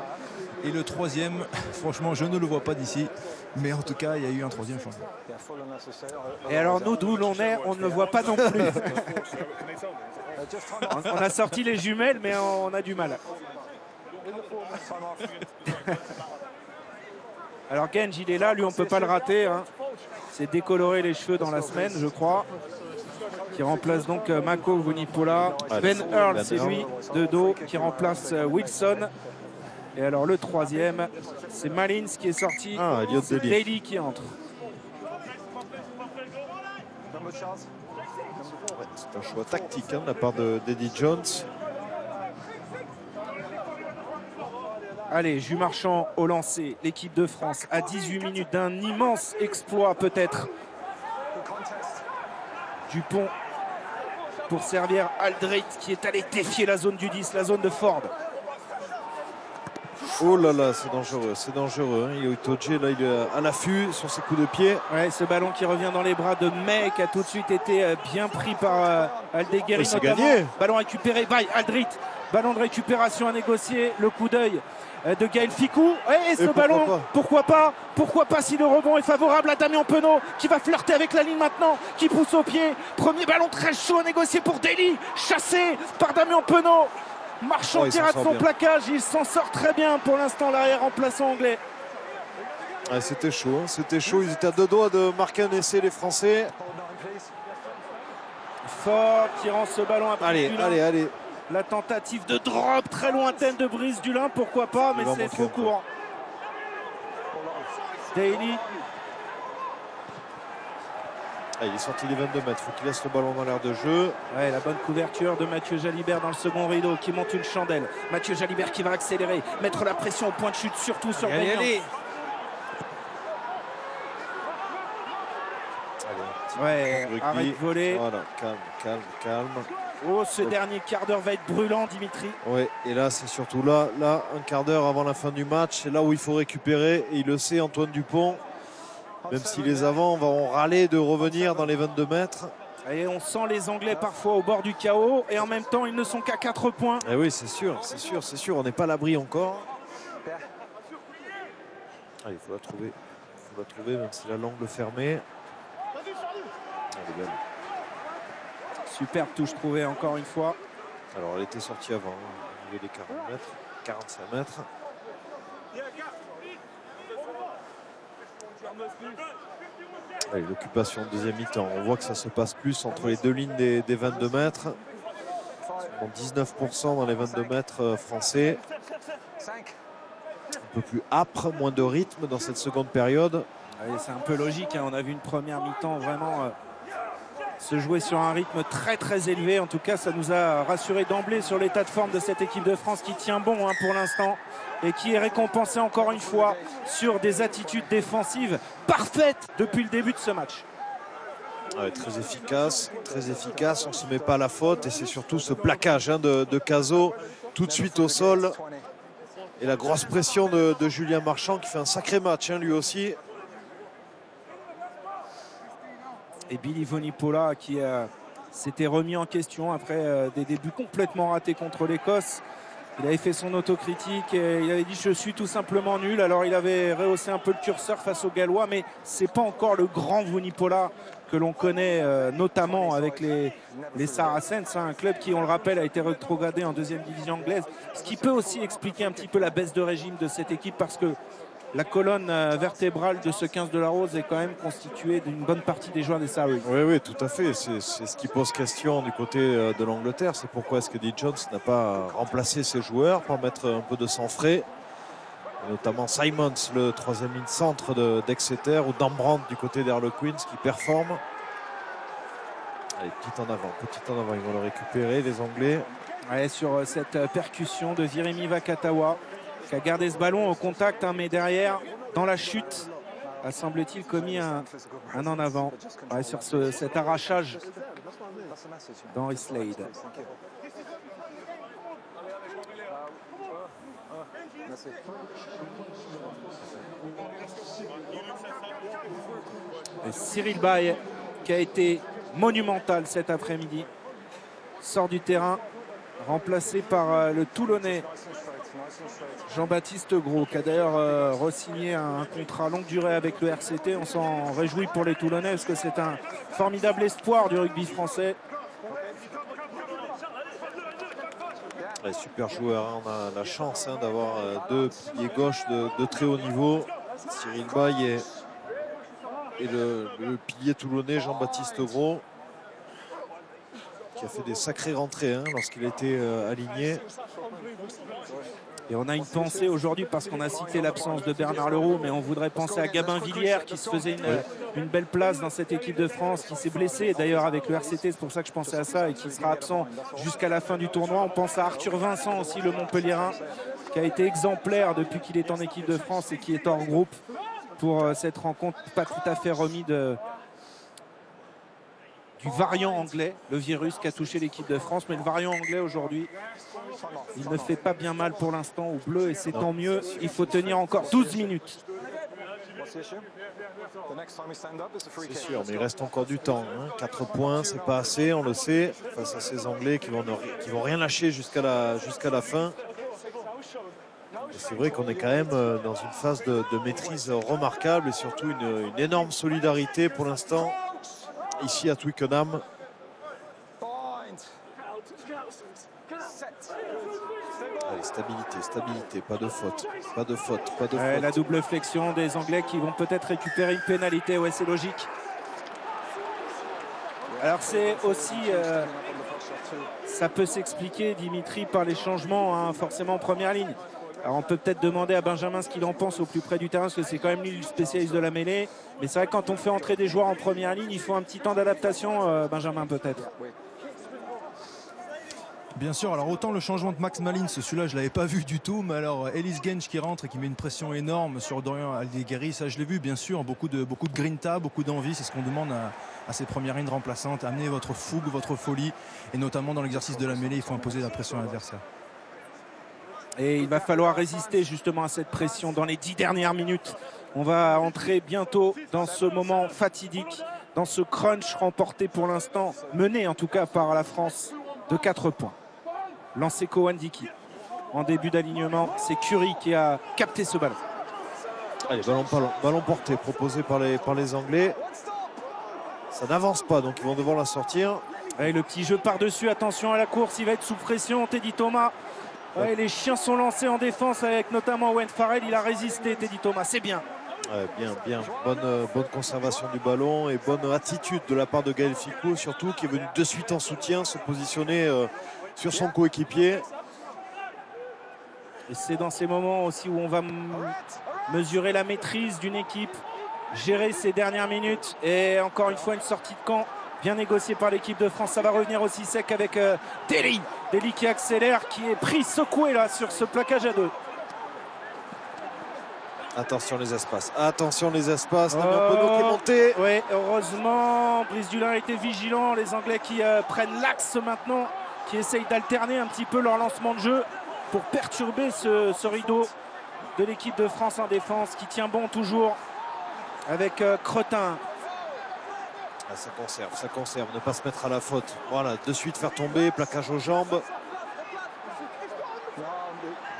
Et le troisième, franchement, je ne le vois pas d'ici. Mais en tout cas, il y a eu un troisième changement. Et alors, nous, d'où l'on est, on ne le voit pas non plus. On a sorti les jumelles, mais on a du mal. Alors, Genge, il est là. Lui, on ne peut pas le rater. C'est décolorer les cheveux dans la semaine, je crois. Qui remplace donc Mako Vunipola. Ben Earl, c'est lui, de dos, qui remplace Wilson. Et alors le troisième, c'est Malins qui est sorti. C'est Daly qui entre. C'est un choix tactique de la part d'Eddie Jones. Allez, Jus Marchand au lancer. L'équipe de France à 18 minutes d'un immense exploit peut-être. Dupont pour servir Aldrit qui est allé défier la zone du 10, la zone de Ford. Oh là là, c'est dangereux. Itoje, là, il est à l'affût sur ses coups de pied. Ouais, ce ballon qui revient dans les bras de May qui a tout de suite été bien pris par Aldeguerri. C'est gagné. Ballon récupéré by Aldrit. Ballon de récupération à négocier. Le coup d'œil de Gaël Ficou. Et ce ballon, pourquoi pas si le rebond est favorable à Damien Penaud qui va flirter avec la ligne maintenant, qui pousse au pied. Premier ballon très chaud à négocier pour Daly, chassé par Damien Penaud. Marchand tire de son plaquage, il s'en sort très bien pour l'instant, l'arrière remplaçant anglais. Ouais, c'était chaud, ils étaient à deux doigts de marquer un essai les Français. Fort qui rend ce ballon à Brice Dulin. Allez. La tentative de drop très lointaine de Brice Dulin, pourquoi pas, mais c'est trop court. Daly. Il est sorti les 22 mètres, il faut qu'il laisse le ballon dans l'air de jeu. Ouais, la bonne couverture de Mathieu Jalibert dans le second rideau qui monte une chandelle. Mathieu Jalibert qui va accélérer, mettre la pression au point de chute, surtout sur Ben Yangs. Ouais, arrête de voler. Voilà, calme. Oh, ce dernier quart d'heure va être brûlant, Dimitri. Ouais, et là, c'est surtout là, un quart d'heure avant la fin du match, c'est là où il faut récupérer. Et il le sait, Antoine Dupont. Même si les avants vont râler de revenir dans les 22 mètres. Et on sent les Anglais parfois au bord du chaos. Et en même temps, ils ne sont qu'à 4 points. Et oui, c'est sûr. On n'est pas à l'abri encore. Allez, il faut la trouver, même s'il a l'angle fermé. Superbe touche trouvée encore une fois. Alors, elle était sortie avant. Il y avait les 40 mètres, 45 mètres. Allez, l'occupation de deuxième mi-temps. On voit que ça se passe plus entre les deux lignes des 22 mètres. 19% dans les 22 mètres français. Un peu plus âpre, moins de rythme dans cette seconde période. C'est un peu logique, hein. On a vu une première mi-temps vraiment se jouer sur un rythme très très élevé. En tout cas, ça nous a rassuré d'emblée sur l'état de forme de cette équipe de France qui tient bon, hein, pour l'instant, et qui est récompensée encore une fois sur des attitudes défensives parfaites depuis le début de ce match. Ouais, très efficace, on ne se met pas à la faute, et c'est surtout ce plaquage, hein, de Cazot tout de suite au sol, et la grosse pression de Julien Marchand qui fait un sacré match, hein, lui aussi. Et Billy Vunipola qui s'était remis en question après des débuts complètement ratés contre l'Écosse. Il avait fait son autocritique et il avait dit je suis tout simplement nul. Alors il avait rehaussé un peu le curseur face aux Gallois, mais c'est pas encore le grand Vunipola que l'on connaît, notamment avec les Saracens, hein, un club qui, on le rappelle, a été rétrogradé en deuxième division anglaise. Ce qui peut aussi expliquer un petit peu la baisse de régime de cette équipe, parce que la colonne vertébrale de ce 15 de la Rose est quand même constituée d'une bonne partie des joueurs des Saracens. Oui, tout à fait. C'est ce qui pose question du côté de l'Angleterre. C'est pourquoi est-ce que Dean Jones n'a pas remplacé ses joueurs pour mettre un peu de sang frais. Et notamment Simons, le troisième ligne centre d'Exeter, ou Dambrand du côté d'Harlequins qui performe. Allez, petit en avant. Ils vont le récupérer, les Anglais. Ouais, sur cette percussion de Virimi Vakatawa, qui a gardé ce ballon au contact, hein, mais derrière, dans la chute, a semble-t-il commis un en avant, ouais, sur cet arrachage d'Henry Slade. Et Cyril Baye, qui a été monumental cet après-midi, sort du terrain, remplacé par le Toulonnais Jean-Baptiste Gros, qui a d'ailleurs re-signé un contrat longue durée avec le RCT. On s'en réjouit pour les Toulonnais parce que c'est un formidable espoir du rugby français. Ouais, super joueur, hein. On a la chance, hein, d'avoir deux piliers gauche de très haut niveau. Cyril Baye et le pilier toulonnais Jean-Baptiste Gros, qui a fait des sacrées rentrées, hein, lorsqu'il a été aligné. Et on a une pensée aujourd'hui, parce qu'on a cité l'absence de Bernard Leroux, mais on voudrait penser à Gabin Villière, qui se faisait une belle place dans cette équipe de France, qui s'est blessé d'ailleurs avec le RCT, c'est pour ça que je pensais à ça, et qui sera absent jusqu'à la fin du tournoi. On pense à Arthur Vincent aussi, le Montpellierin, qui a été exemplaire depuis qu'il est en équipe de France et qui est hors groupe pour cette rencontre, pas tout à fait remis du variant anglais, le virus qui a touché l'équipe de France. Mais le variant anglais aujourd'hui, il ne fait pas bien mal pour l'instant aux Bleus, et c'est tant mieux. Il faut tenir encore 12 minutes. C'est sûr, mais il reste encore du temps, hein. 4 points, c'est pas assez, on le sait, face à ces Anglais qui vont rien lâcher jusqu'à la fin. Et c'est vrai qu'on est quand même dans une phase de maîtrise remarquable, et surtout une énorme solidarité pour l'instant ici à Twickenham. Allez, stabilité, pas de faute. La double flexion des Anglais qui vont peut-être récupérer une pénalité, ouais, c'est logique. Alors c'est aussi, ça peut s'expliquer, Dimitri, par les changements, hein, forcément en première ligne. Alors on peut peut-être demander à Benjamin ce qu'il en pense au plus près du terrain, parce que c'est quand même lui le spécialiste de la mêlée. Mais c'est vrai que quand on fait entrer des joueurs en première ligne, il faut un petit temps d'adaptation, Benjamin, peut-être. Bien sûr, alors autant le changement de Max Malins, celui-là je ne l'avais pas vu du tout, mais alors Ellis Genge qui rentre et qui met une pression énorme sur Dorian Aldegheri, ça je l'ai vu, bien sûr, beaucoup de grinta, beaucoup d'envie, c'est ce qu'on demande à ces premières lignes remplaçantes, amener votre fougue, votre folie, et notamment dans l'exercice de la mêlée, il faut imposer la pression à l'adversaire. Et il va falloir résister justement à cette pression dans les 10 dernières minutes. On va entrer bientôt dans ce moment fatidique, dans ce crunch remporté pour l'instant, mené en tout cas par la France de 4 points. Lancé Kowandiki en début d'alignement, c'est Curry qui a capté ce ballon. Allez, ballon porté proposé par les Anglais. Ça n'avance pas, donc ils vont devoir la sortir. Et le petit jeu par-dessus, attention à la course, il va être sous pression, Teddy Thomas. Ouais, les chiens sont lancés en défense avec notamment Owen Farrell, il a résisté, Teddy Thomas, c'est bien. Bien. Bonne conservation du ballon et bonne attitude de la part de Gaël Fickou, surtout qui est venu de suite en soutien, se positionner sur son coéquipier. Et c'est dans ces moments aussi où on va mesurer la maîtrise d'une équipe, gérer ses dernières minutes. Et encore une fois, une sortie de camp bien négociée par l'équipe de France. Ça va revenir aussi sec avec Dely. Dely qui accélère, qui est pris, secoué là sur ce plaquage à 2. Attention les espaces. Damien Penaud qui est monté. Oui, heureusement, Brice Dulin a été vigilant. Les Anglais qui prennent l'axe maintenant, qui essayent d'alterner un petit peu leur lancement de jeu pour perturber ce rideau de l'équipe de France en défense qui tient bon toujours avec Cretin. Ça conserve, ne pas se mettre à la faute. Voilà, de suite faire tomber, plaquage aux jambes.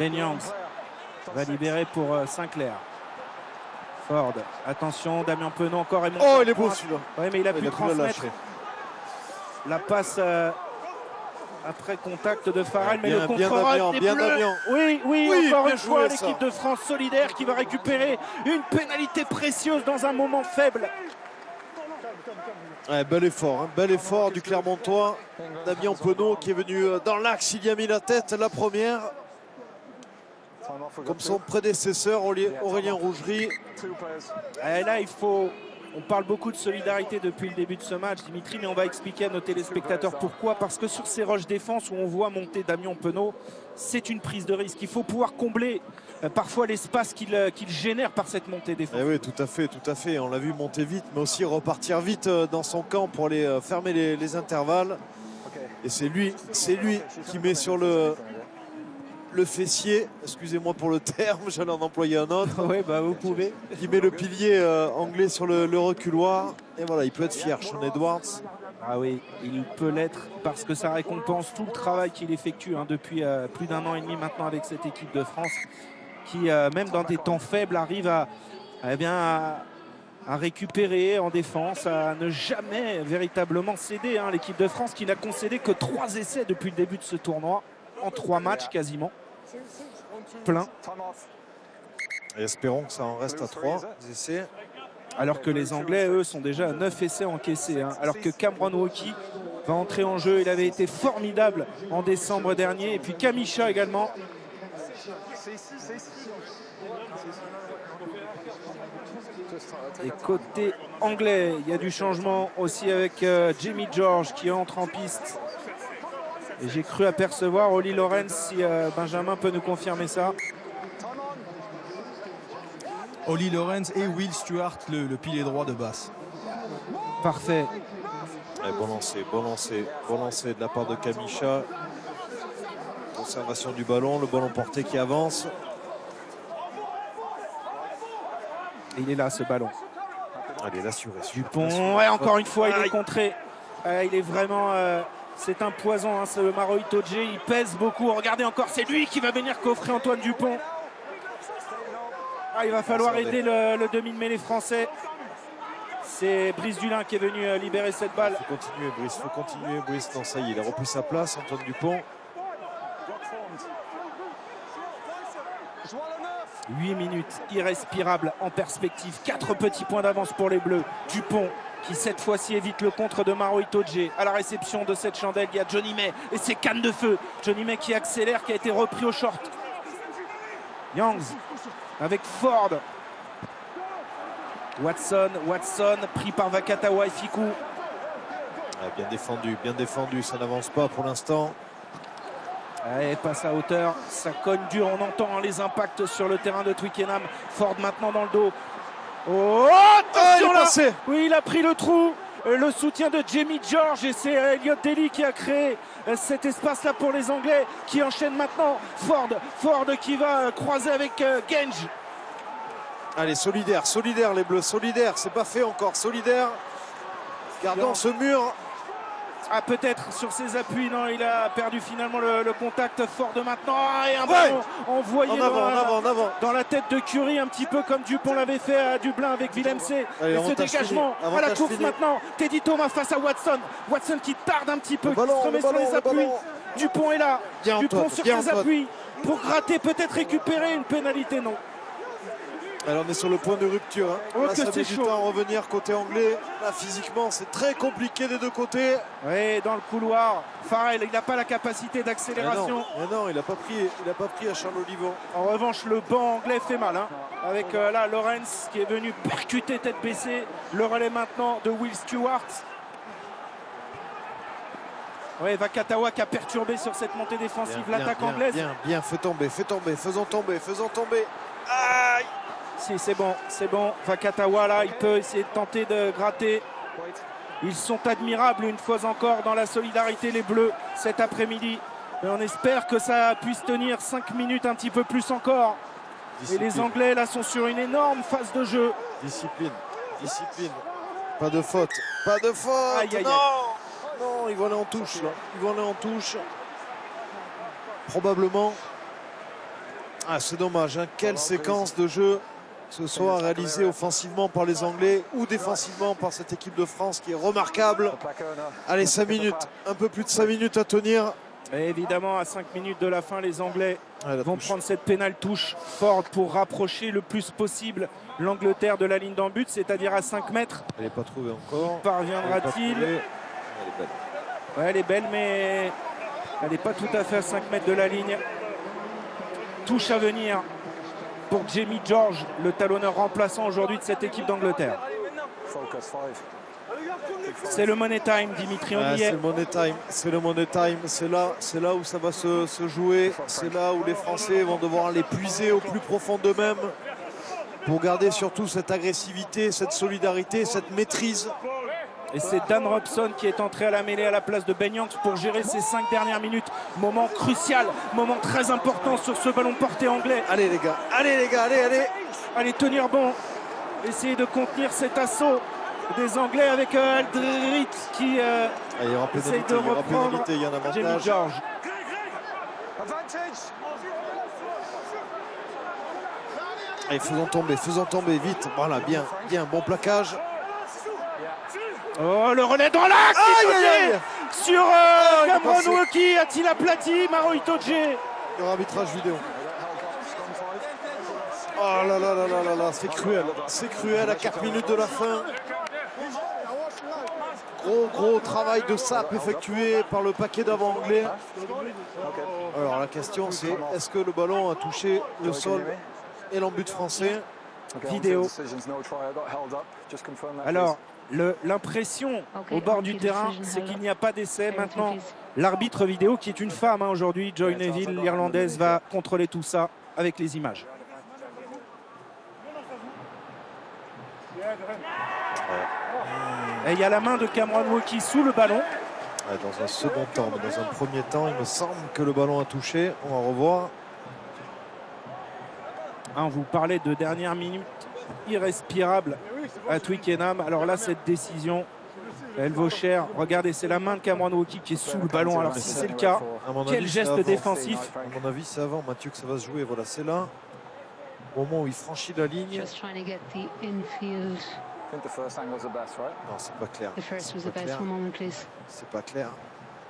Ben Youngs va libérer pour Sinclair. Ford, attention, Damien Penaud encore. Oh, il est beau celui-là. Oui, mais il a pu la transmettre la passe après contact de Farrell, mais le contre-rock des Bleus. Oui, encore une fois, l'équipe de France solidaire qui va récupérer une pénalité précieuse dans un moment faible. Ouais, bel effort du Clermontois. Damien Penaud qui est venu dans l'axe, il y a mis la tête, la première. Comme son prédécesseur Aurélien Rougerie. Et là, on parle beaucoup de solidarité depuis le début de ce match, Dimitri, mais on va expliquer à nos téléspectateurs pourquoi. Parce que sur ces rushs défense où on voit monter Damien Penaud, c'est une prise de risque. Il faut pouvoir combler parfois l'espace qu'il génère par cette montée défense. Oui, tout à fait. On l'a vu monter vite, mais aussi repartir vite dans son camp pour aller fermer les intervalles. Et c'est lui qui met sur le fessier, excusez-moi pour le terme, j'allais en employer un autre. Oui, vous pouvez. Qui met le pilier anglais sur le reculoir. Et voilà, il peut être fier, Sean Edwards. Ah oui, il peut l'être parce que ça récompense tout le travail qu'il effectue depuis plus d'un an et demi maintenant avec cette équipe de France qui, même dans des temps faibles, arrive à récupérer en défense, à ne jamais véritablement céder. L'équipe de France qui n'a concédé que 3 essais depuis le début de ce tournoi, en 3 matchs quasiment. Plein. Et espérons que ça en reste à 3 essais. Alors que les Anglais, eux, sont déjà à 9 essais encaissés. Alors que Cameron Wauki va entrer en jeu. Il avait été formidable en décembre dernier. Et puis Kamisha également. Et côté anglais, il y a du changement aussi avec Jamie George qui entre en piste. Et j'ai cru apercevoir Oli Lorenz, si Benjamin peut nous confirmer ça. Oli Lorenz et Will Stewart, le pilier droit de Basse. Parfait. Ouais, bon lancer de la part de Kamisha. Conservation du ballon, le ballon porté qui avance. Et il est là, ce ballon. Allez, l'assurer. Dupont, ouais, encore une fois, il est contré. Il est vraiment... c'est un poison, ce Maro Itoje. Il pèse beaucoup. Regardez encore, c'est lui qui va venir coffrer Antoine Dupont. Il va falloir aider le demi de mêlée français. C'est Brice Dulin qui est venu libérer cette balle. Il faut continuer, Brice. Non, ça y est, il a repris sa place, Antoine Dupont. 8 minutes irrespirables en perspective. 4 petits points d'avance pour les Bleus. Dupont qui cette fois-ci évite le contre de Maro Itoje. À la réception de cette chandelle, il y a Johnny May et ses cannes de feu. Johnny May qui accélère, qui a été repris au short. Youngs avec Ford. Watson pris par Vakatawa et Fickou. Bien défendu, ça n'avance pas pour l'instant. Et passe à hauteur, ça cogne dur, on entend les impacts sur le terrain de Twickenham. Ford maintenant dans le dos. Oh, attention là! Oui, il a pris le trou. Le soutien de Jamie George et c'est Elliot Dely qui a créé cet espace là pour les Anglais qui enchaînent maintenant. Ford qui va croiser avec Genge. Allez, solidaire les Bleus, solidaire, c'est pas fait encore, solidaire. Gardons ce mur. Ah, peut-être sur ses appuis, non, il a perdu finalement le contact. Ford maintenant, et un ballon envoyé dans la tête de Curie, un petit peu comme Dupont l'avait fait à Dublin avec Willem C. Et ce dégagement à la course maintenant, Teddy Thomas face à Watson qui tarde un petit peu, qui se remet sur les appuis. Dupont est là, Dupont sur ses appuis pour gratter, peut-être récupérer une pénalité, non. Alors on est sur le point de rupture. Hein. Oh, Là, que ça c'est met du chaud. temps à revenir côté anglais. Là, physiquement, c'est très compliqué des deux côtés. Oui, dans le couloir, Farrell, il n'a pas la capacité d'accélération. Mais non, il n'a pas pris à Charles Olivon. En revanche, le banc anglais fait mal. Hein. Avec là, Lawrence qui est venu percuter tête baissée. Le relais maintenant de Will Stewart. Oui, Vakatawa qui a perturbé sur cette montée défensive l'attaque anglaise. Bien, faisons tomber. Aïe! Si, c'est bon. Vakatawa, là, il peut essayer de tenter de gratter. Ils sont admirables une fois encore dans la solidarité, les Bleus, cet après-midi. Et on espère que ça puisse tenir 5 minutes, un petit peu plus encore. Discipline. Et les Anglais, là, sont sur une énorme phase de jeu. Discipline. Pas de faute. Aïe, aïe, Non, ils vont aller en touche, là. Probablement. Ah, c'est dommage, hein. Quelle séquence de jeu, que ce soit réalisée offensivement par les Anglais ou défensivement par cette équipe de France qui est remarquable. Allez, 5 minutes, un peu plus de 5 minutes à tenir. Et évidemment, à 5 minutes de la fin, les Anglais La vont touche. prendre cette pénale touche forte pour rapprocher le plus possible l'Angleterre de la ligne d'en but, c'est-à-dire à 5 mètres. Elle n'est pas trouvée encore. Parviendra-t-il? Elle est belle. Ouais, elle est belle, mais elle n'est pas tout à fait à 5 mètres de la ligne. Touche à venir pour Jamie George, le talonneur remplaçant aujourd'hui de cette équipe d'Angleterre. C'est le money time, Dimitri, on y C'est est. le money time. C'est là où ça va se jouer. C'est là où les Français vont devoir les puiser au plus profond d'eux-mêmes pour garder surtout cette agressivité, cette solidarité, cette maîtrise. Et c'est Dan Robson qui est entré à la mêlée à la place de Ben Yanks pour gérer ces 5 dernières minutes. Moment crucial, moment très important sur ce ballon porté anglais. Allez les gars, allez. Allez, tenir bon. Essayer de contenir cet assaut des Anglais avec Aldrit qui Il y aura essaye de pénalité, reprendre il y a un Jamie avantage. George. Allez, faisons tomber vite. Voilà, bien, bon plaquage. Oh, le relais dans l'axe Aïe. sur il est Cameron passé. Wauquiez. A-t-il aplati Maro Itoje? Il y aura arbitrage vidéo. Oh là, c'est cruel à 4 minutes de la fin. Gros travail de sape effectué par le paquet d'avant anglais. Alors la question c'est, est-ce que le ballon a touché le sol et l'embut français? Vidéo. Alors, l'impression au bord du terrain, c'est qu'il n'y a pas d'essai. Maintenant, l'arbitre vidéo, qui est une femme aujourd'hui, Joy Neville, l'Irlandaise, va contrôler tout ça avec les images. Et il y a la main de Cameron Wauquiez sous le ballon. Dans un second temps, mais dans un premier temps, il me semble que le ballon a touché. On va revoir. On vous parlait de dernière minute irrespirable à Twickenham. Alors là, cette décision, elle vaut cher. Regardez, c'est la main de Cameron Wauquiez qui est sous le ballon. Alors si c'est le cas, À mon quel avis, geste c'est avant. défensif. À mon avis, c'est avant, Mathieu, que ça va se jouer. Voilà, c'est là. Au moment où il franchit la ligne. Just trying to get the infield. I think the first angle's the best, right? Non, c'est pas clair. The first was C'est the pas best. clair. One moment, please. C'est pas clair.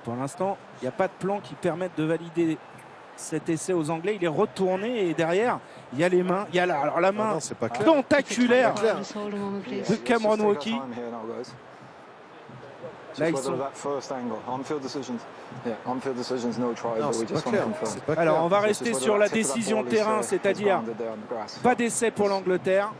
Pour l'instant, il n'y a pas de plan qui permette de valider cet essai aux Anglais. Il est retourné et derrière, il y a les mains. Il y a alors la main Non, c'est pas clair. tentaculaire clair. Just hold a moment, please. de Cameron Wauquiez. Là, ils sont... That first angle, on-field decisions. Yeah, on-field decisions, no try, Non, but we c'est pas just want to clair. confirm. C'est pas clair. Alors, on va It's rester just sur whether la that tip of that décision ball is, terrain, is c'est-à-dire grounded there on the grass. pas d'essai pour l'Angleterre.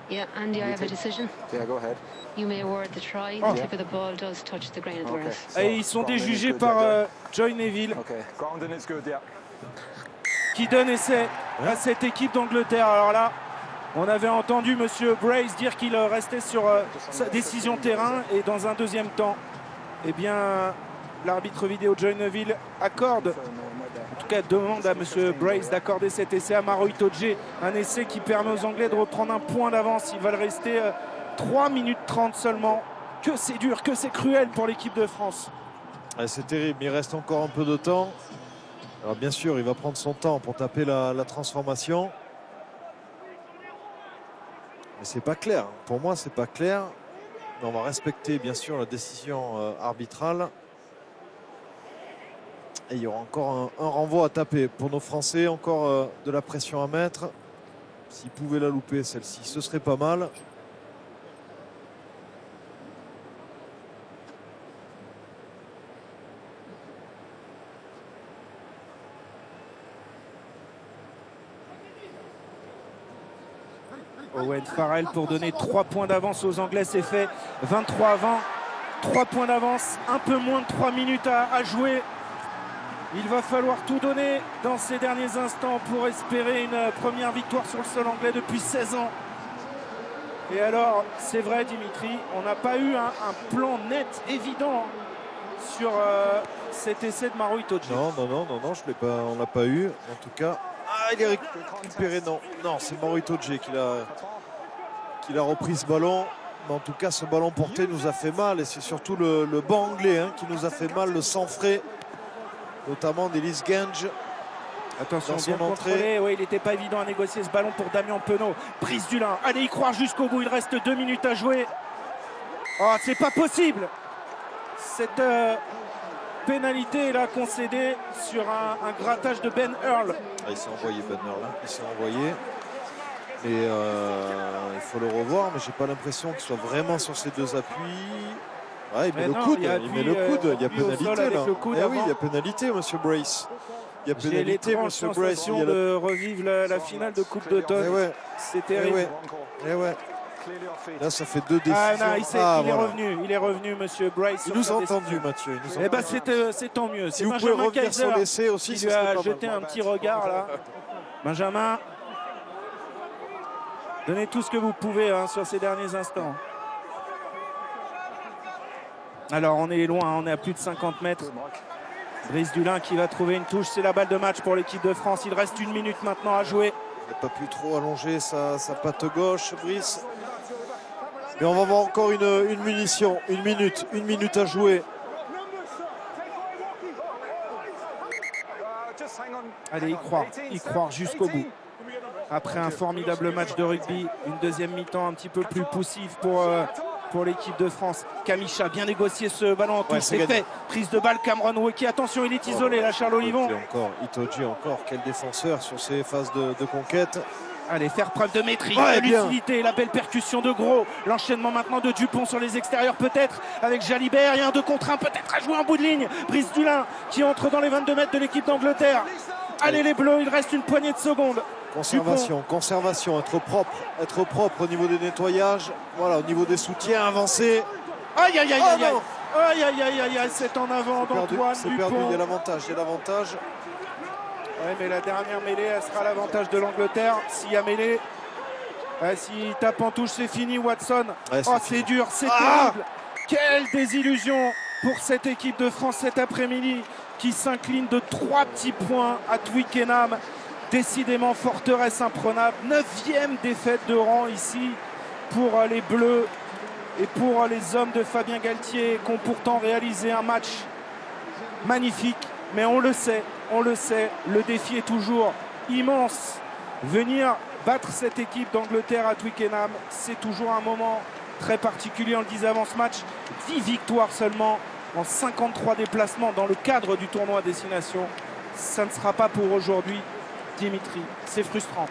Yeah, Andy, I have a decision. Yeah, go ahead. You may award the try. Oh. The tip of the ball does touch the grain of the Okay. grass. so Et ils sont grounding is déjugés good, par yeah, Joy Neville, yeah. Okay, grounding is good, yeah. qui donne essai à cette équipe d'Angleterre. Alors là, on avait entendu Monsieur Brace dire qu'il restait sur sa décision terrain. Et dans un deuxième temps, eh bien, l'arbitre vidéo Joy Neville accorde, en tout cas demande à Monsieur Brace d'accorder cet essai à Maro Itoje. Un essai qui permet aux Anglais de reprendre un point d'avance. Ils veulent rester 3 minutes 30 seulement. Que c'est dur, que c'est cruel pour l'équipe de France. Ouais, c'est terrible, il reste encore un peu de temps. Alors bien sûr, il va prendre son temps pour taper la transformation. Mais c'est pas clair. Pour moi, c'est pas clair. Mais on va respecter bien sûr la décision arbitrale. Et il y aura encore un renvoi à taper pour nos Français, encore de la pression à mettre. S'ils pouvaient la louper celle-ci, ce serait pas mal. Owen Farrell pour donner 3 points d'avance aux Anglais, c'est fait. 23-20, 3 points d'avance, un peu moins de 3 minutes à jouer. Il va falloir tout donner dans ces derniers instants pour espérer une première victoire sur le sol anglais depuis 16 ans. Et alors, c'est vrai Dimitri, on n'a pas eu un plan net, évident sur cet essai de Maro Itoje. Non, on l'a pas eu. En tout cas, il est récupéré. Non, c'est Maro Itoje qui a repris ce ballon. Mais en tout cas, ce ballon porté nous a fait mal. Et c'est surtout le banc anglais qui nous a fait mal, le sang frais. Notamment d'Ellis Genge. Attention, dans son bien entrée. contrôlé. Oui, il n'était pas évident à négocier ce ballon pour Damien Penaud. Prise du lin. Allez y croire jusqu'au bout. Il reste 2 minutes à jouer. Oh, c'est pas possible. Cette pénalité là concédée sur un grattage de Ben Earl. Il s'est envoyé Ben Earl. Il s'est envoyé. Et il faut le revoir, mais j'ai pas l'impression qu'il soit vraiment sur ses deux appuis. Ouais, il met le coude. Il y a pénalité là. Oui, il y a pénalité, monsieur Brace. Il y a J'ai l'étrange sensation de revivre la finale de Coupe d'automne. C'est terrible. Là, ça fait 2 décisions. Il est revenu, monsieur Brace. Il nous a entendu, Mathieu. C'est tant mieux. Si vous pouvez revenir sur l'essai aussi, il lui a jeté un petit regard là. Benjamin, donnez tout ce que vous pouvez sur ces derniers instants. Alors, on est loin, on est à plus de 50 mètres. Brice Dulin qui va trouver une touche, c'est la balle de match pour l'équipe de France. Il reste 1 minute maintenant à jouer. Il n'a pas pu trop allonger sa patte gauche, Brice. Mais on va avoir encore une munition, 1 minute à jouer. Allez, y croire jusqu'au bout. Après un formidable match de rugby, une deuxième mi-temps un petit peu plus poussive pour l'équipe de France. Kamisha, bien négocié ce ballon en touche, c'est fait. Prise de balle, Cameron Wauquiez. Attention, il est isolé là, Charles Olivon. Itoje encore, quel défenseur sur ces phases de conquête. Allez, faire preuve de maîtrise, de lucidité, la belle percussion de Gros. L'enchaînement maintenant de Dupont sur les extérieurs peut-être, avec Jalibert. Il y a un 2 contre 1 peut-être à jouer en bout de ligne. Brice Dulin qui entre dans les 22 mètres de l'équipe d'Angleterre. Allez les Bleus, il reste une poignée de secondes. Conservation, être propre au niveau des nettoyages, voilà, au niveau des soutiens, avancer. Aïe, c'est en avant d'Antoine Dupont. Perdu, il y a l'avantage. Ouais, mais la dernière mêlée, elle sera à l'avantage de l'Angleterre. S'il y a mêlée, s'il tape en touche, c'est fini, Watson. C'est dur, c'est terrible. Quelle désillusion pour cette équipe de France cet après-midi qui s'incline de 3 petits points à Twickenham. Décidément, forteresse imprenable. 9e défaite de rang ici pour les Bleus et pour les hommes de Fabien Galtier qui ont pourtant réalisé un match magnifique. Mais on le sait, le défi est toujours immense. Venir battre cette équipe d'Angleterre à Twickenham, c'est toujours un moment très particulier. On le disait avant ce match, 10 victoires seulement en 53 déplacements dans le cadre du tournoi Destination. Ça ne sera pas pour aujourd'hui. Dimitri, c'est frustrant.